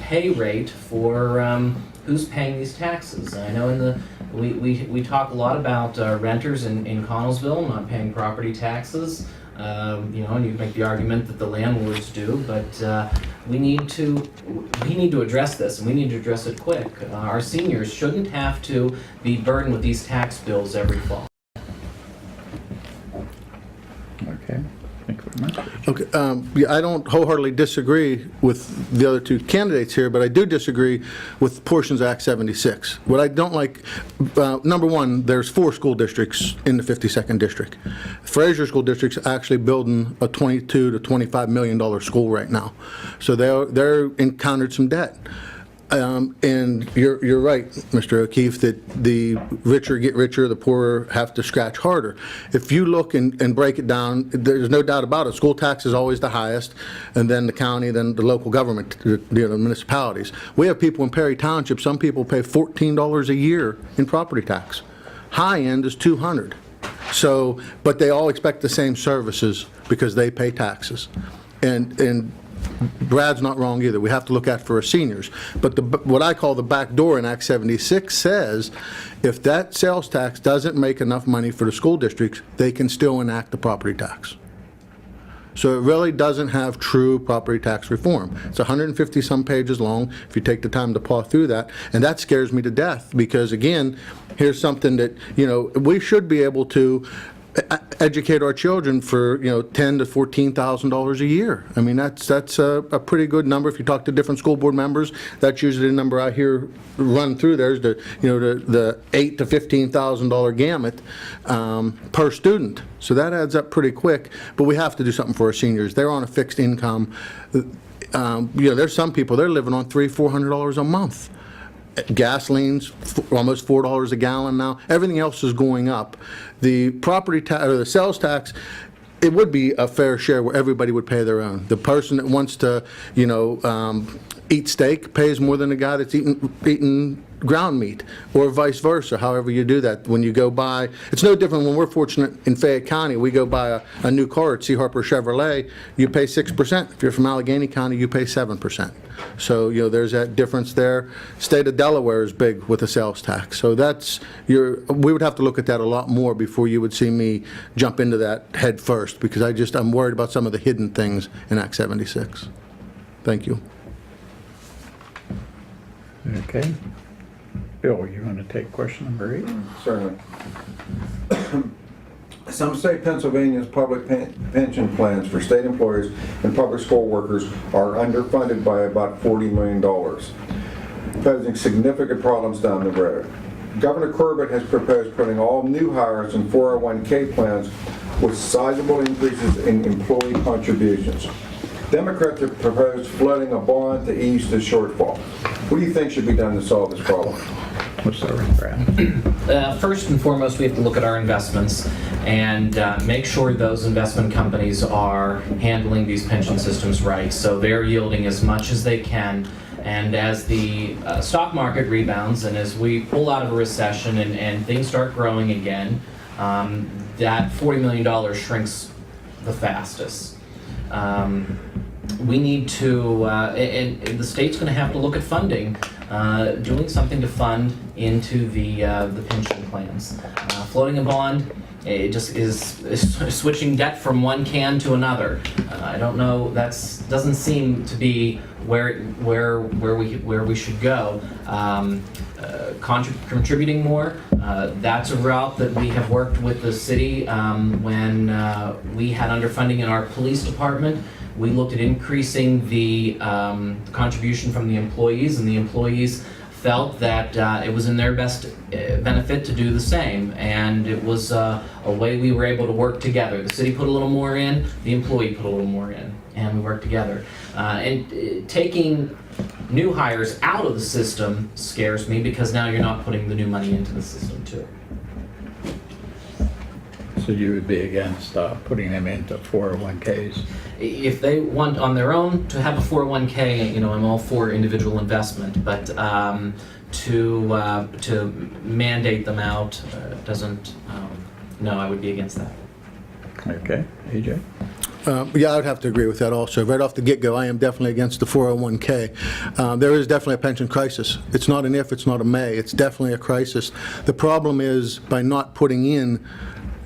pay rate for who's paying these taxes. I know we talk a lot about renters in Connellsville not paying property taxes. And you can make the argument that the landlords do, but we need to address this, and we need to address it quick. Our seniors shouldn't have to be burdened with these tax bills every fall. Okay, thank you very much. Okay, I don't wholeheartedly disagree with the other two candidates here, but I do disagree with portions of Act 76. What I don't like, number one, there's 4 school districts in the 52nd district. Fraser School District's actually building a $22 to $25 million school right now. So they're encountered some debt. And you're right, Mr. O'Keefe, that the richer get richer, the poorer have to scratch harder. If you look and break it down, there's no doubt about it. School tax is always the highest, and then the county, then the local government, the municipalities. We have people in Perry Township, some people pay $14 a year in property tax. High end is $200. So, but they all expect the same services because they pay taxes. And Brad's not wrong either. We have to look at for our seniors. But what I call the back door in Act 76 says if that sales tax doesn't make enough money for the school districts, they can still enact the property tax. So it really doesn't have true property tax reform. It's 150-some pages long, if you take the time to paw through that, and that scares me to death, because again, here's something that, we should be able to educate our children for, $10,000 to $14,000 a year. I mean, that's a pretty good number. If you talk to different school board members, that's usually the number I hear run through. There's the $8,000 to $15,000 gamut per student. So that adds up pretty quick. But we have to do something for our seniors. They're on a fixed income. There's some people, they're living on $300, $400 a month. Gasoline's almost $4 a gallon now. Everything else is going up. The property tax, or the sales tax, it would be a fair share where everybody would pay their own. The person that wants to, eat steak pays more than the guy that's eating ground meat, or vice versa, however you do that. When you go buy, it's no different when we're fortunate in Fayette County, we go buy a new car at C. Harper Chevrolet, you pay 6%. If you're from Allegheny County, you pay 7%. So, there's that difference there. State of Delaware is big with the sales tax. So we would have to look at that a lot more before you would see me jump into that head first, because I'm worried about some of the hidden things in Act 76. Thank you. Okay. Bill, you want to take question number 8? Certainly. Some state Pennsylvania's public pension plans for state employees and public school workers are underfunded by about $40 million, posing significant problems down the road. Governor Corbett has proposed putting all new hires in 401k plans with sizable increases in employee contributions. Democrats have proposed floating a bond to ease the shortfall. What do you think should be done to solve this problem? What's that, Brad? First and foremost, we have to look at our investments and make sure those investment companies are handling these pension systems right, so they're yielding as much as they can. And as the stock market rebounds and as we pull out of a recession and things start growing again, that $40 million shrinks the fastest. We need to, and the state's going to have to look at funding, doing something to fund into the pension plans. Floating a bond, it just is switching debt from one can to another. I don't know. Doesn't seem to be where we should go. Contributing more. That's a route that we have worked with the city when we had underfunding in our police department. We looked at increasing the contribution from the employees, and the employees felt that it was in their best benefit to do the same, and it was a way we were able to work together. The city put a little more in, the employee put a little more in, and we worked together. And taking new hires out of the system scares me, because now you're not putting the new money into the system too. So you would be against putting them into 401ks? If they want on their own to have a 401k, I'm all for individual investment, but to mandate them out doesn't, no, I would be against that. Okay. AJ? Yeah, I would have to agree with that also. Right off the get-go, I am definitely against the 401k. There is definitely a pension crisis. It's not an if, it's not a may. It's definitely a crisis. The problem is by not putting in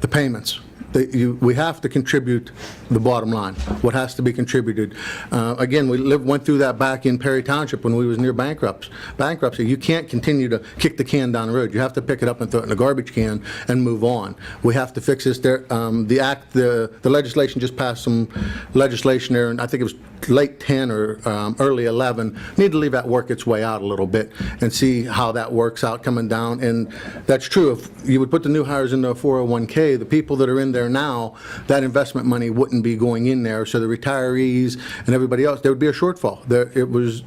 the payments. We have to contribute the bottom line, what has to be contributed. Again, we went through that back in Perry Township when we was near bankruptcy. You can't continue to kick the can down the road. You have to pick it up and throw it in a garbage can and move on. We have to fix this. The legislation just passed some legislation there, and I think it was late 10 or early 11. Need to leave that work its way out a little bit and see how that works out coming down. And that's true. If you would put the new hires into a 401k, the people that are in there now, that investment money wouldn't be going in there. So the retirees and everybody else, there would be a shortfall.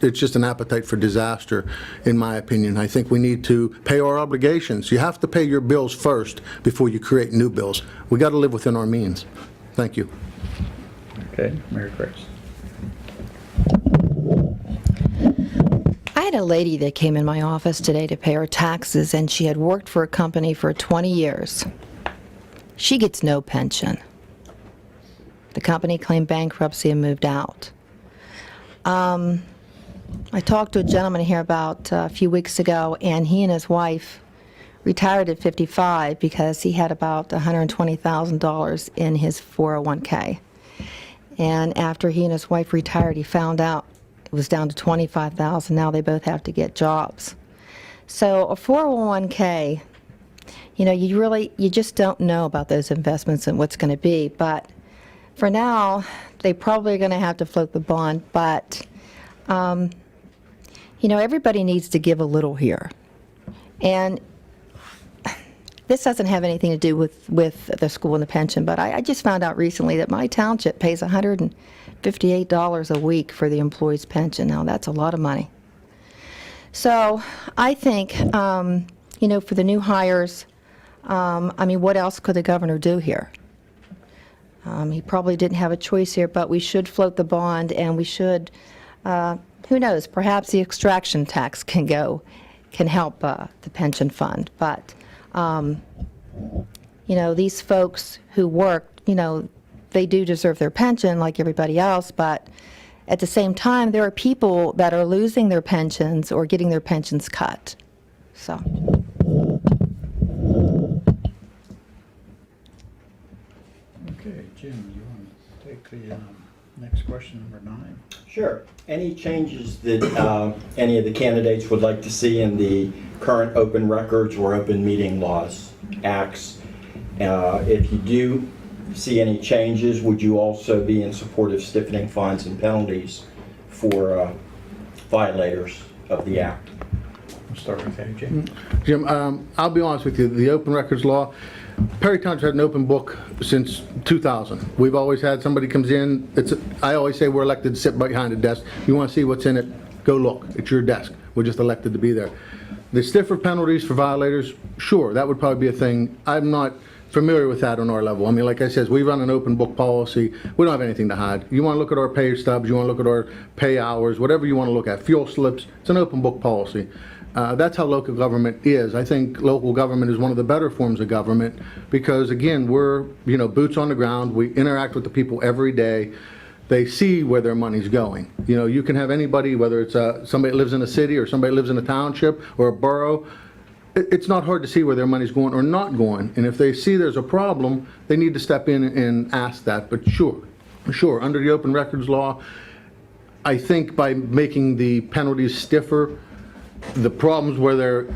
It's just an appetite for disaster, in my opinion. I think we need to pay our obligations. You have to pay your bills first before you create new bills. We got to live within our means. Thank you. Okay. Marygrace. I had a lady that came in my office today to pay her taxes, and she had worked for a company for 20 years. She gets no pension. The company claimed bankruptcy and moved out. I talked to a gentleman here about a few weeks ago, and he and his wife retired at 55 because he had about $120,000 in his 401k. And after he and his wife retired, he found out it was down to $25,000. Now they both have to get jobs. So a 401k, you know, you just don't know about those investments and what's going to be. But for now, they probably are going to have to float the bond. But, you know, everybody needs to give a little here. And this doesn't have anything to do with the school and the pension, but I just found out recently that my township pays $158 a week for the employee's pension. Now, that's a lot of money. So I think, you know, for the new hires, I mean, what else could the governor do here? He probably didn't have a choice here, but we should float the bond, and we should, who knows, perhaps the extraction tax can help the pension fund. But, you know, these folks who work, you know, they do deserve their pension like everybody else, but at the same time, there are people that are losing their pensions or getting their pensions cut. So. Okay, Jim, you want to take the next question, number 9? Sure. Any changes that any of the candidates would like to see in the current open records or open meeting laws, acts? If you do see any changes, would you also be in support of stiffening fines and penalties for violators of the act? We'll start with AJ. Jim, I'll be honest with you, the open records law, Perry Township had an open book since 2000. We've always had somebody comes in, I always say we're elected to sit behind a desk. You want to see what's in it, go look. It's your desk. We're just elected to be there. The stiffer penalties for violators, sure, that would probably be a thing. I'm not familiar with that on our level. I mean, like I said, we run an open book policy. We don't have anything to hide. You want to look at our pay stubs, you want to look at our pay hours, whatever you want to look at, fuel slips, it's an open book policy. That's how local government is. I think local government is one of the better forms of government because, again, we're, you know, boots on the ground. We interact with the people every day. They see where their money's going. You know, you can have anybody, whether it's somebody that lives in a city or somebody lives in a township or a borough, it's not hard to see where their money's going or not going. And if they see there's a problem, they need to step in and ask that. But sure, under the open records law, I think by making the penalties stiffer, the problems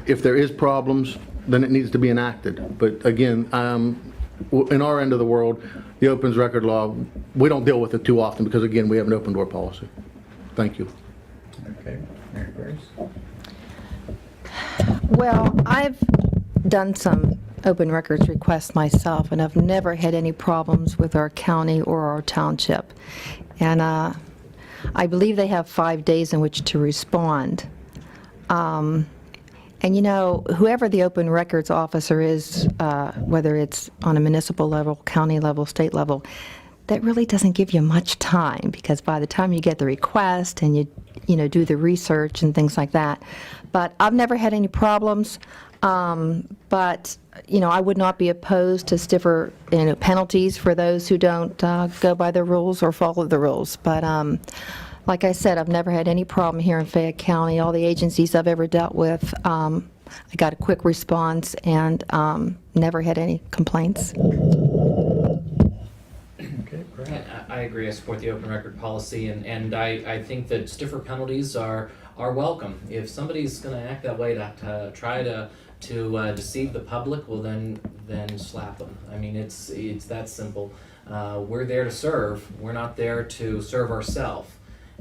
if there is problems, then it needs to be enacted. But again, in our end of the world, the opens record law, we don't deal with it too often because, again, we have an open door policy. Thank you. Okay, Marygrace. Well, I've done some open records requests myself, and I've never had any problems with our county or our township. And I believe they have 5 days in which to respond. And you know, whoever the open records officer is, whether it's on a municipal level, county level, state level, that really doesn't give you much time because by the time you get the request and you know, do the research and things like that. But I've never had any problems. But you know, I would not be opposed to stiffer, you know, penalties for those who don't go by the rules or follow the rules. But like I said, I've never had any problem here in Fayette County. All the agencies I've ever dealt with, I got a quick response and never had any complaints. Okay, Brad. I agree. I support the open record policy, and I think that stiffer penalties are welcome. If somebody's going to act that way to try to deceive the public, well then slap them. I mean, it's that simple. We're there to serve. We're not there to serve ourselves.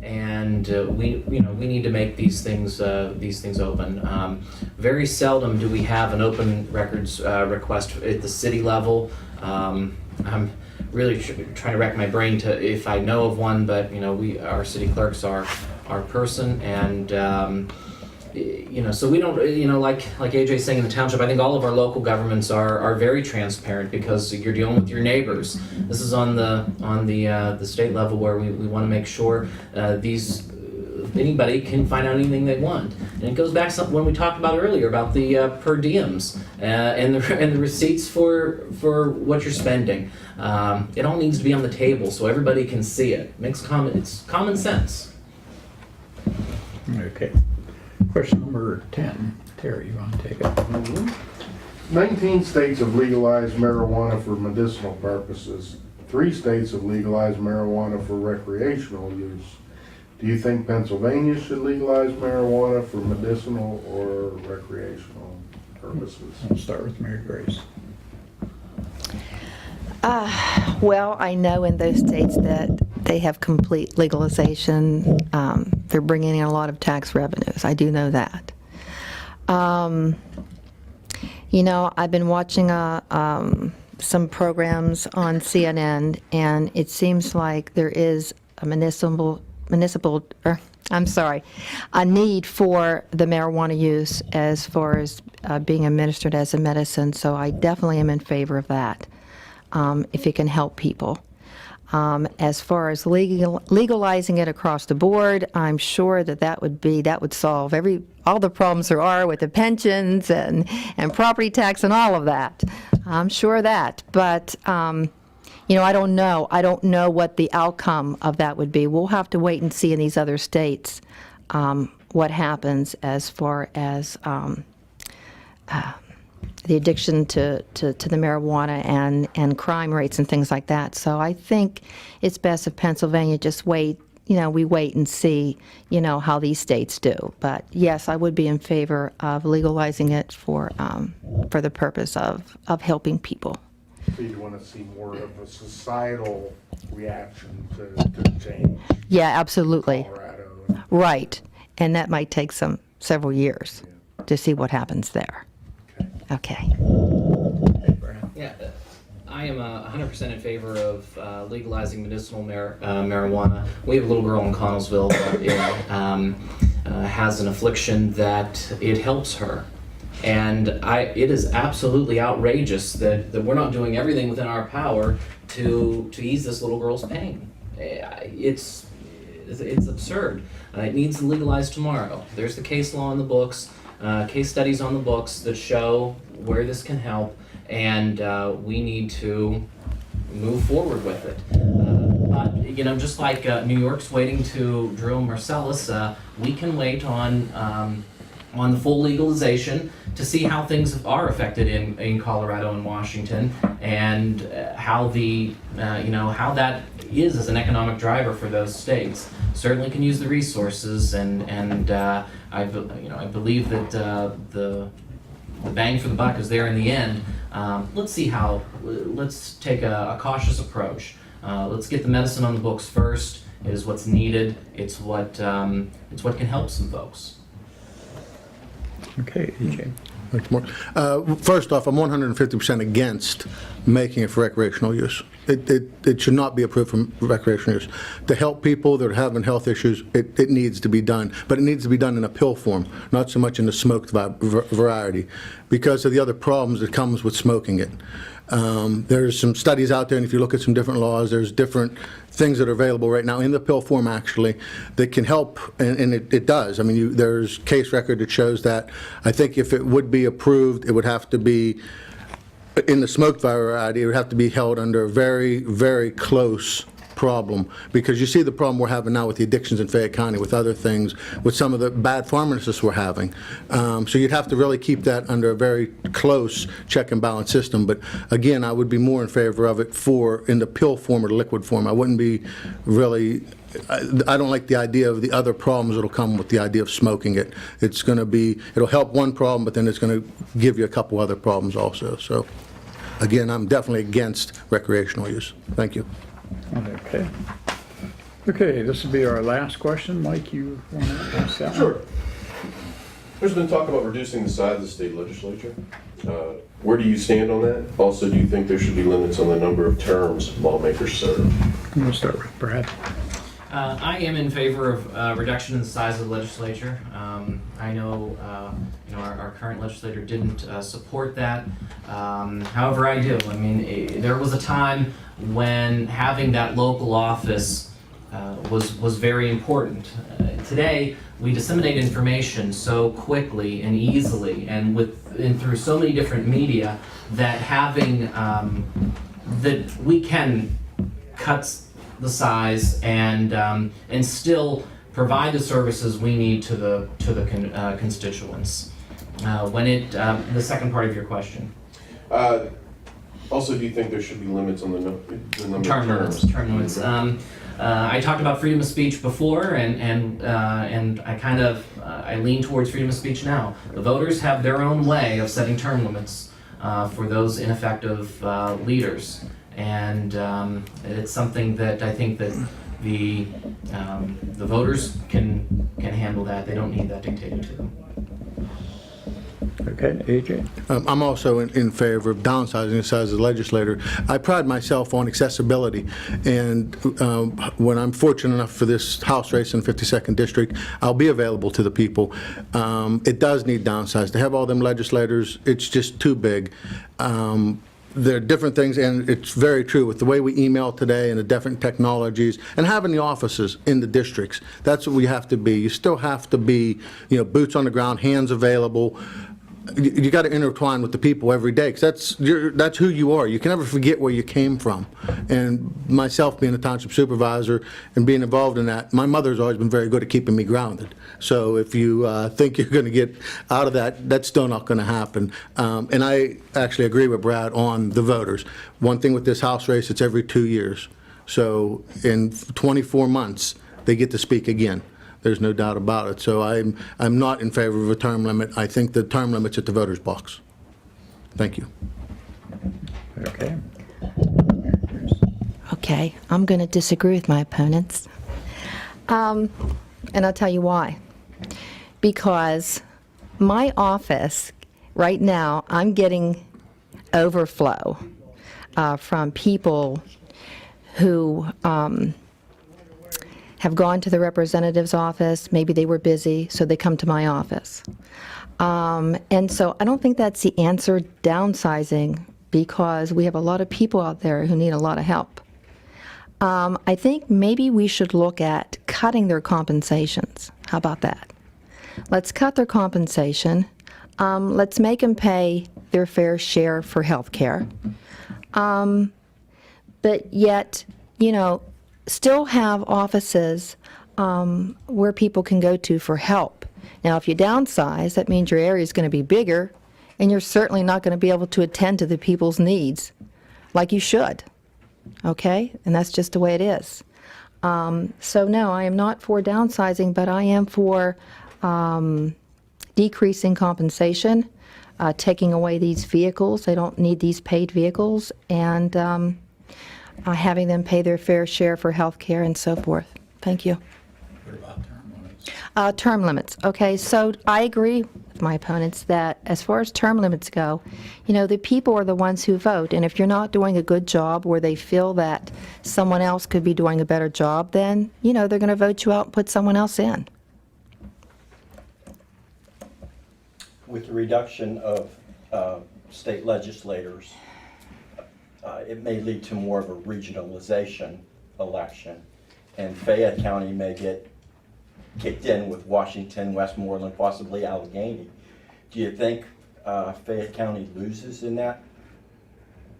And we need to make these things open. Very seldom do we have an open records request at the city level. I'm really trying to rack my brain to if I know of one, but you know, our city clerk's our person, and you know, so we don't, you know, like AJ's saying in the township, I think all of our local governments are very transparent because you're dealing with your neighbors. This is on the state level where we want to make sure anybody can find out anything they want. And it goes back to when we talked about earlier about the per diems and the receipts for what you're spending. It all needs to be on the table so everybody can see it. It's common sense. Okay. Question number 10. Terry, you want to take it? 19 states have legalized marijuana for medicinal purposes. 3 states have legalized marijuana for recreational use. Do you think Pennsylvania should legalize marijuana for medicinal or recreational purposes? We'll start with Marygrace. Well, I know in those states that they have complete legalization. They're bringing in a lot of tax revenues. I do know that. You know, I've been watching some programs on CNN, and it seems like there is a a need for the marijuana use as far as being administered as a medicine. So I definitely am in favor of that, if it can help people. As far as legalizing it across the board, I'm sure that would solve all the problems there are with the pensions and property tax and all of that. I'm sure of that. But, you know, I don't know. I don't know what the outcome of that would be. We'll have to wait and see in these other states what happens as far as the addiction to the marijuana and crime rates and things like that. So I think it's best if Pennsylvania just we wait and see, how these states do. But yes, I would be in favor of legalizing it for the purpose of helping people. So you'd want to see more of a societal reaction to change. Yeah, absolutely. Colorado. Right. And that might take several years to see what happens there. Okay. Yeah, I am 100% in favor of legalizing medicinal marijuana. We have a little girl in Connellsville that has an affliction that it helps her. And it is absolutely outrageous that we're not doing everything within our power to ease this little girl's pain. It's absurd. It needs to legalize tomorrow. There's the case law in the books. Case studies on the books that show where this can help, and we need to move forward with it. But just like New York's waiting to drill Marcellus, we can wait on the full legalization to see how things are affected in Colorado and Washington, and how how that is as an economic driver for those states. Certainly can use the resources, and I believe that the bang for the buck is there in the end. Let's take a cautious approach. Let's get the medicine on the books first. It is what's needed. It's what can help some folks. Okay, AJ. Thanks, Mark. First off, I'm 150% against making it for recreational use. It should not be approved for recreational use. To help people that are having health issues, it needs to be done, but it needs to be done in a pill form, not so much in the smoked variety, because of the other problems that comes with smoking it. There's some studies out there, and if you look at some different laws, there's different things that are available right now in the pill form, actually, that can help, and it does. I mean, there's case record that shows that. I think if it would be approved, it would have to be, in the smoked variety, it would have to be held under a very, very close problem, because you see the problem we're having now with the addictions in Fayette County, with other things, with some of the bad pharmacists we're having. So you'd have to really keep that under a very close check and balance system. But again, I would be more in favor of it in the pill form or the liquid form. I wouldn't be really, I don't like the idea of the other problems that'll come with the idea of smoking it. It'll help one problem, but then it's going to give you a couple other problems also. So again, I'm definitely against recreational use. Thank you. Okay. Okay, this will be our last question. Mike, you want to ask that one? Sure. There's been talk about reducing the size of the state legislature. Where do you stand on that? Also, do you think there should be limits on the number of terms lawmakers serve? We'll start with Brad. I am in favor of reduction in the size of the legislature. I know, our current legislator didn't support that. However, I do. I mean, there was a time when having that local office was very important. Today, we disseminate information so quickly and easily, and through so many different media, that having that we can cut the size and still provide the services we need to the constituents. The second part of your question. On Also, do you think there should be limits on the number of Term terms? limits, term limits. I talked about freedom of speech before, and I kind of I lean towards freedom of speech now. The voters have their own way of setting term limits for those ineffective leaders, and it's something that I think that the voters can handle that. They don't need that dictated to them. Okay, AJ? I'm also in favor of downsizing the size of the legislature. I pride myself on accessibility, and when I'm fortunate enough for this House race in the 52nd District, I'll be available to the people. It does need downsized. To have all them legislators, it's just too big. There are different things, and it's very true with the way we email today and the different technologies, and having the offices in the districts. That's what we have to be. You still have to be, boots on the ground, hands available. You got to intertwine with the people every day, because that's who you are. You can never forget where you came from. And myself being a township supervisor and being involved in that, my mother's always been very good at keeping me grounded. So if you think you're going to get out of that, that's still not going to happen. And I actually agree with Brad on the voters. One thing with this House race, it's every 2 years. So in 24 months, they get to speak again. There's no doubt about it. So I'm not in favor of a term limit. I think the term limit's at the voters' box. Thank you. Okay. Okay, I'm going to disagree with my opponents. And I'll tell you why. Because my office, right now, I'm getting overflow from people who have gone to the representative's office. Maybe they were busy, so they come to my office. And so I don't think that's the answer, downsizing, because we have a lot of people out there who need a lot of help. I think maybe we should look at cutting their compensations. How about that? Let's cut their compensation. Let's make them pay their fair share for health care. But yet, still have offices where people can go to for help. Now, if you downsize, that means your area is going to be bigger, and you're certainly not going to be able to attend to the people's needs like you should. Okay? And that's just the way it is. So no, I am not for downsizing, but I am for decreasing compensation, taking away these vehicles. They don't need these paid vehicles, and having them pay their fair share for health care and so forth. Thank you. What about term limits? Term limits. Okay, so I agree with my opponents that as far as term limits go, the people are the ones who vote, and if you're not doing a good job where they feel that someone else could be doing a better job, then, they're going to vote you out and put someone else in. With the reduction of state legislators, it may lead to more of a regionalization election, and Fayette County may get kicked in with Washington, Westmoreland, possibly Allegheny. Do you think Fayette County loses in that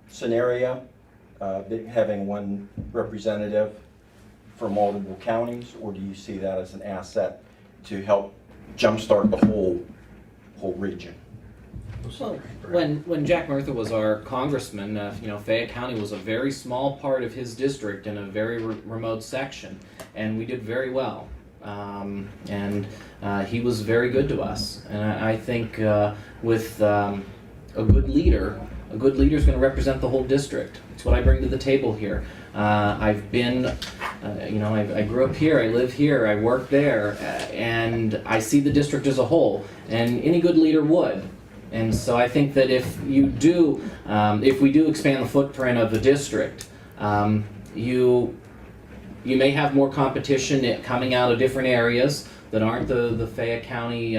scenario, having one representative for multiple counties, or do you see that as an asset to help jumpstart the whole region? Well, when Jack Murtha was our congressman, Fayette County was a very small part of his district in a very remote section, and we did very well. And he was very good to us. And I think with a good leader is going to represent the whole district. It's what I bring to the table here. I've been, I grew up here, I live here, I work there, and I see the district as a whole, and any good leader would. And so I think that if we do expand the footprint of the district, you may have more competition coming out of different areas that aren't the Fayette County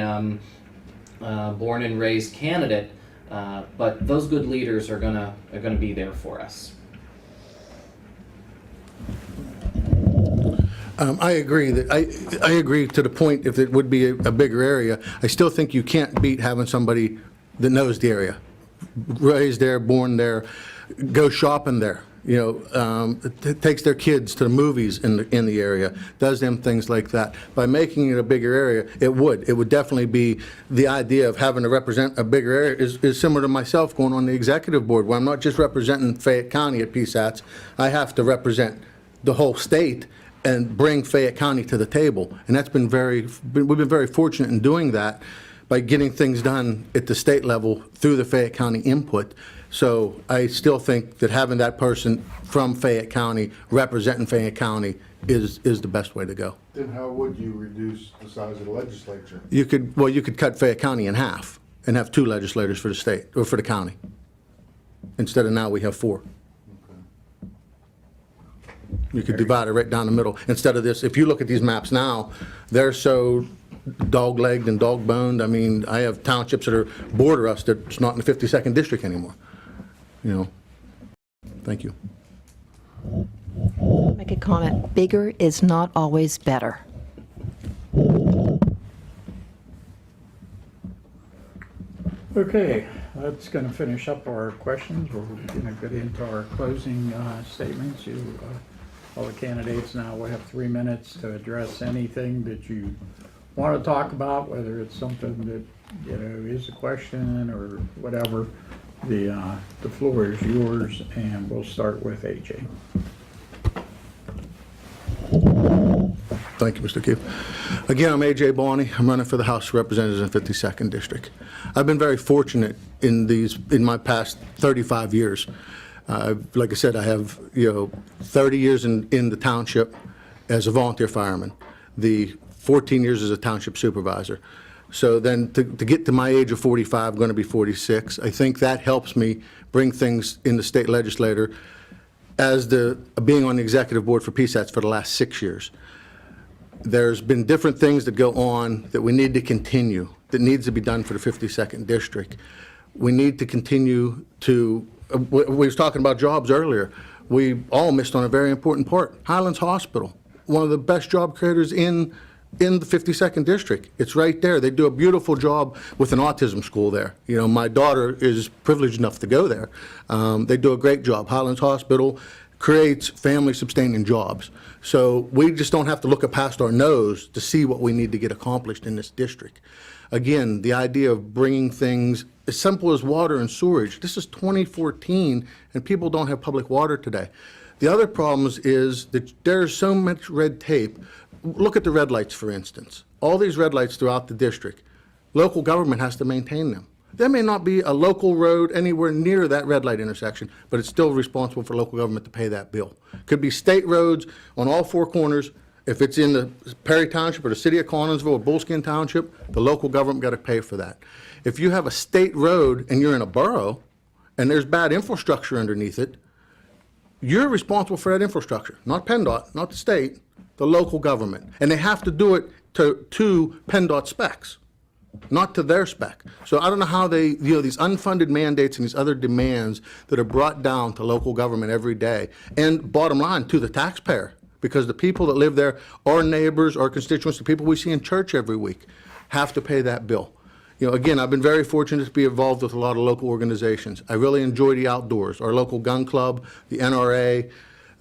born and raised candidate, but those good leaders are gonna be there for us. I agree that I agree to the point if it would be a bigger area. I still think you can't beat having somebody that knows the area, raised there, born there, go shopping there. Takes their kids to the movies in the area, does them things like that. By making it a bigger area, it would definitely be the idea of having to represent a bigger area is similar to myself going on the executive board, where I'm not just representing Fayette County at PSATS, I have to represent the whole state and bring Fayette County to the table. And that's been we've been very fortunate in doing that by getting things done at the state level through the Fayette County input. So I still think that having that person from Fayette County representing Fayette County is the best way to go. Then how would you reduce the size of the legislature? You could cut Fayette County in half and have 2 legislators for the state, or for the county. Instead of now we have 4. You could divide it right down the middle. Instead of this, if you look at these maps now, they're so dog-legged and dog-boned. I mean, I have townships that are border us that's not in the 52nd district anymore. Thank you. Make a comment. Bigger is not always better. Okay, that's going to finish up our questions. We're going to get into our closing statements. All the candidates now will have 3 minutes to address anything that you want to talk about, whether it's something that is a question or whatever. The floor is yours, and we'll start with AJ. Thank you, Mr. Keefe. Again, I'm AJ Boni. I'm running for the House of Representatives in 52nd District. I've been very fortunate in my past 35 years. Like I said, I have 30 years in the township as a volunteer fireman, the 14 years as a township supervisor. So then to get to my age of 45, going to be 46, I think that helps me bring things in the state legislature as being on the executive board for PSATS for the last 6 years. There's been different things that go on that we need to continue, that needs to be done for the 52nd District. We need to continue to, we was talking about jobs earlier. We all missed on a very important part. Highlands Hospital, one of the best job creators in the 52nd District. It's right there. They do a beautiful job with an autism school there. My daughter is privileged enough to go there. They do a great job. Highlands Hospital creates family-sustaining jobs. So we just don't have to look past our nose to see what we need to get accomplished in this district. Again, the idea of bringing things as simple as water and sewerage. This is 2014, and people don't have public water today. The other problems is that there's so much red tape. Look at the red lights, for instance. All these red lights throughout the district. Local government has to maintain them. There may not be a local road anywhere near that red light intersection, but it's still responsible for local government to pay that bill. Could be state roads on all 4 corners. If it's in the Perry Township or the city of Collinsville or Bullskin Township, the local government got to pay for that. If you have a state road and you're in a borough and there's bad infrastructure underneath it, you're responsible for that infrastructure, not PennDOT, not the state, the local government. And they have to do it to PennDOT specs, not to their spec. So I don't know how these unfunded mandates and these other demands that are brought down to local government every day, and bottom line, to the taxpayer, because the people that live there, our neighbors, our constituents, the people we see in church every week, have to pay that bill. Again, I've been very fortunate to be involved with a lot of local organizations. I really enjoy the outdoors. Our local gun club, the NRA,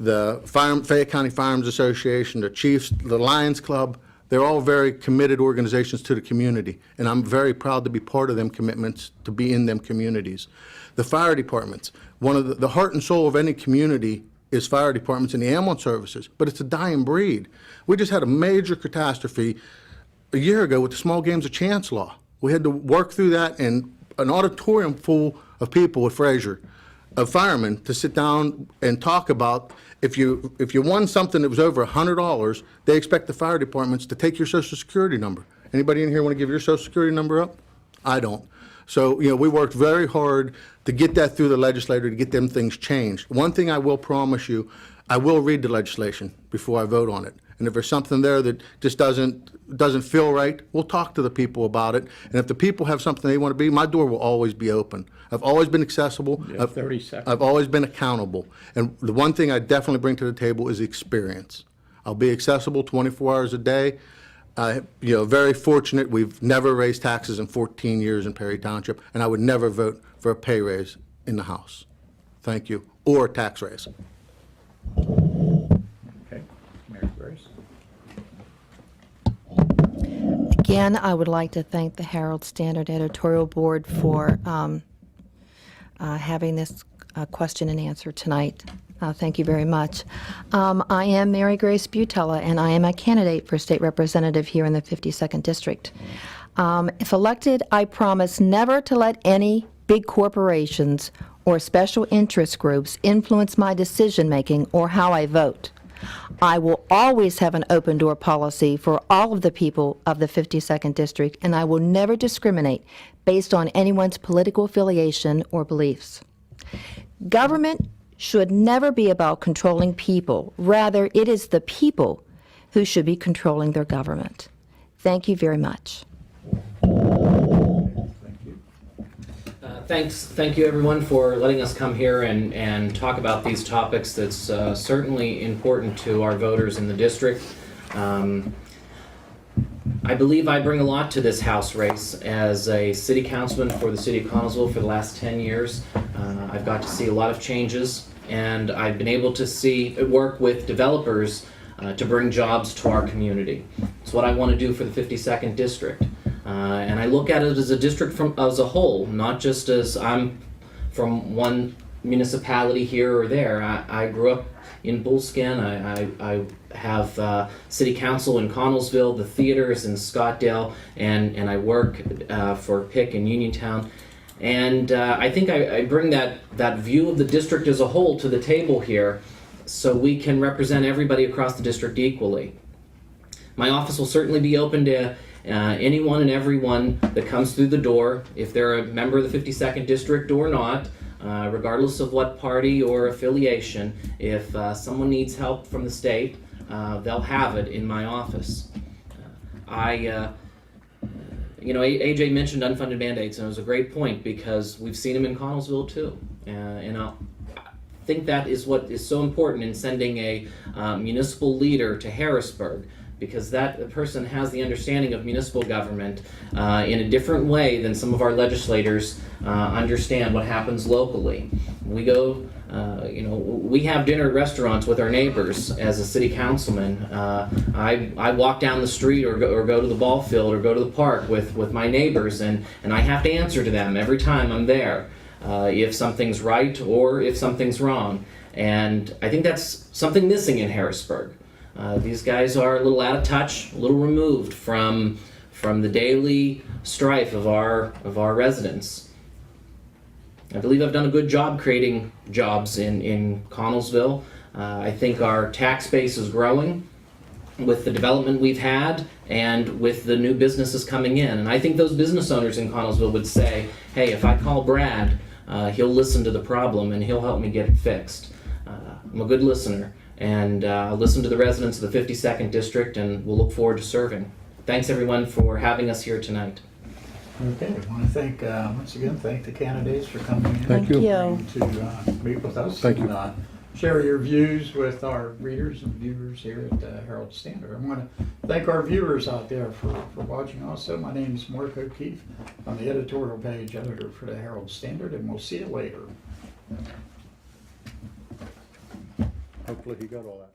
the Fayette County Firearms Association, the Chiefs, the Lions Club, they're all very committed organizations to the community, and I'm very proud to be part of them commitments, to be in them communities. The fire departments, one of the heart and soul of any community is fire departments and the ambulance services, but it's a dying breed. We just had a major catastrophe a year ago with the small games of chance law. We had to work through that, and an auditorium full of people at Fraser, of firemen, to sit down and talk about if you won something that was over $100, they expect the fire departments to take your Social Security number. Anybody in here want to give your Social Security number up? I don't. So, we worked very hard to get that through the legislature, to get them things changed. One thing I will promise you, I will read the legislation before I vote on it. And if there's something there that just doesn't feel right, we'll talk to the people about it. And if the people have something they want to be, my door will always be open. I've always been accessible. You have 30 seconds. I've always been accountable. And the one thing I definitely bring to the table is experience. I'll be accessible 24 hours a day. Very fortunate. We've never raised taxes in 14 years in Perry Township, and I would never vote for a pay raise in the House. Thank you. Or a tax raise. Okay, Marygrace. Again, I would like to thank the Herald-Standard editorial board for having this question and answer tonight. Thank you very much. I am Marygrace Butela, and I am a candidate for state representative here in the 52nd District. If elected, I promise never to let any big corporations or special interest groups influence my decision-making or how I vote. I will always have an open door policy for all of the people of the 52nd District, and I will never discriminate based on anyone's political affiliation or beliefs. Government should never be about controlling people. Rather, it is the people who should be controlling their government. Thank you very much. Thank you. Thank you everyone for letting us come here and talk about these topics that's certainly important to our voters in the district. I believe I bring a lot to this House race as a city councilman for the city of Connellsville for the last 10 years. I've got to see a lot of changes, and I've been able to work with developers to bring jobs to our community. It's what I want to do for the 52nd District. And I look at it as a district as a whole, not just as I'm from one municipality here or there. I grew up in Bullskin. I have city council in Connellsville, the theaters in Scottdale, and I work for PIC in Uniontown. And I think I bring that view of the district as a whole to the table here so we can represent everybody across the district equally. My office will certainly be open to anyone and everyone that comes through the door, if they're a member of the 52nd District or not, regardless of what party or affiliation. If someone needs help from the state, they'll have it in my office. AJ mentioned unfunded mandates, and it was a great point because we've seen them in Connellsville too. And I think that is what is so important in sending a municipal leader to Harrisburg, because that person has the understanding of municipal government in a different way than some of our legislators understand what happens locally. We go, we have dinner at restaurants with our neighbors as a city councilman. I walk down the street or go to the ball field or go to the park with my neighbors, and I have to answer to them every time I'm there if something's right or if something's wrong. And I think that's something missing in Harrisburg. These guys are a little out of touch, a little removed from the daily strife of our residents. I believe I've done a good job creating jobs in Connellsville. I think our tax base is growing with the development we've had and with the new businesses coming in. And I think those business owners in Connellsville would say, hey, if I call Brad, he'll listen to the problem and he'll help me get it fixed. I'm a good listener. And I'll listen to the residents of the 52nd District, and we'll look forward to serving. Thanks, everyone, for having us here tonight. Okay, I want to once again, thank the candidates for coming in. Thank you. To meet with us. Thank you. And, share your views with our readers and viewers here at the Herald-Standard. I want to thank our viewers out there for watching also. My name is Mark O'Keefe. I'm the editorial page editor for the Herald-Standard, and we'll see you later. Hopefully he got all that.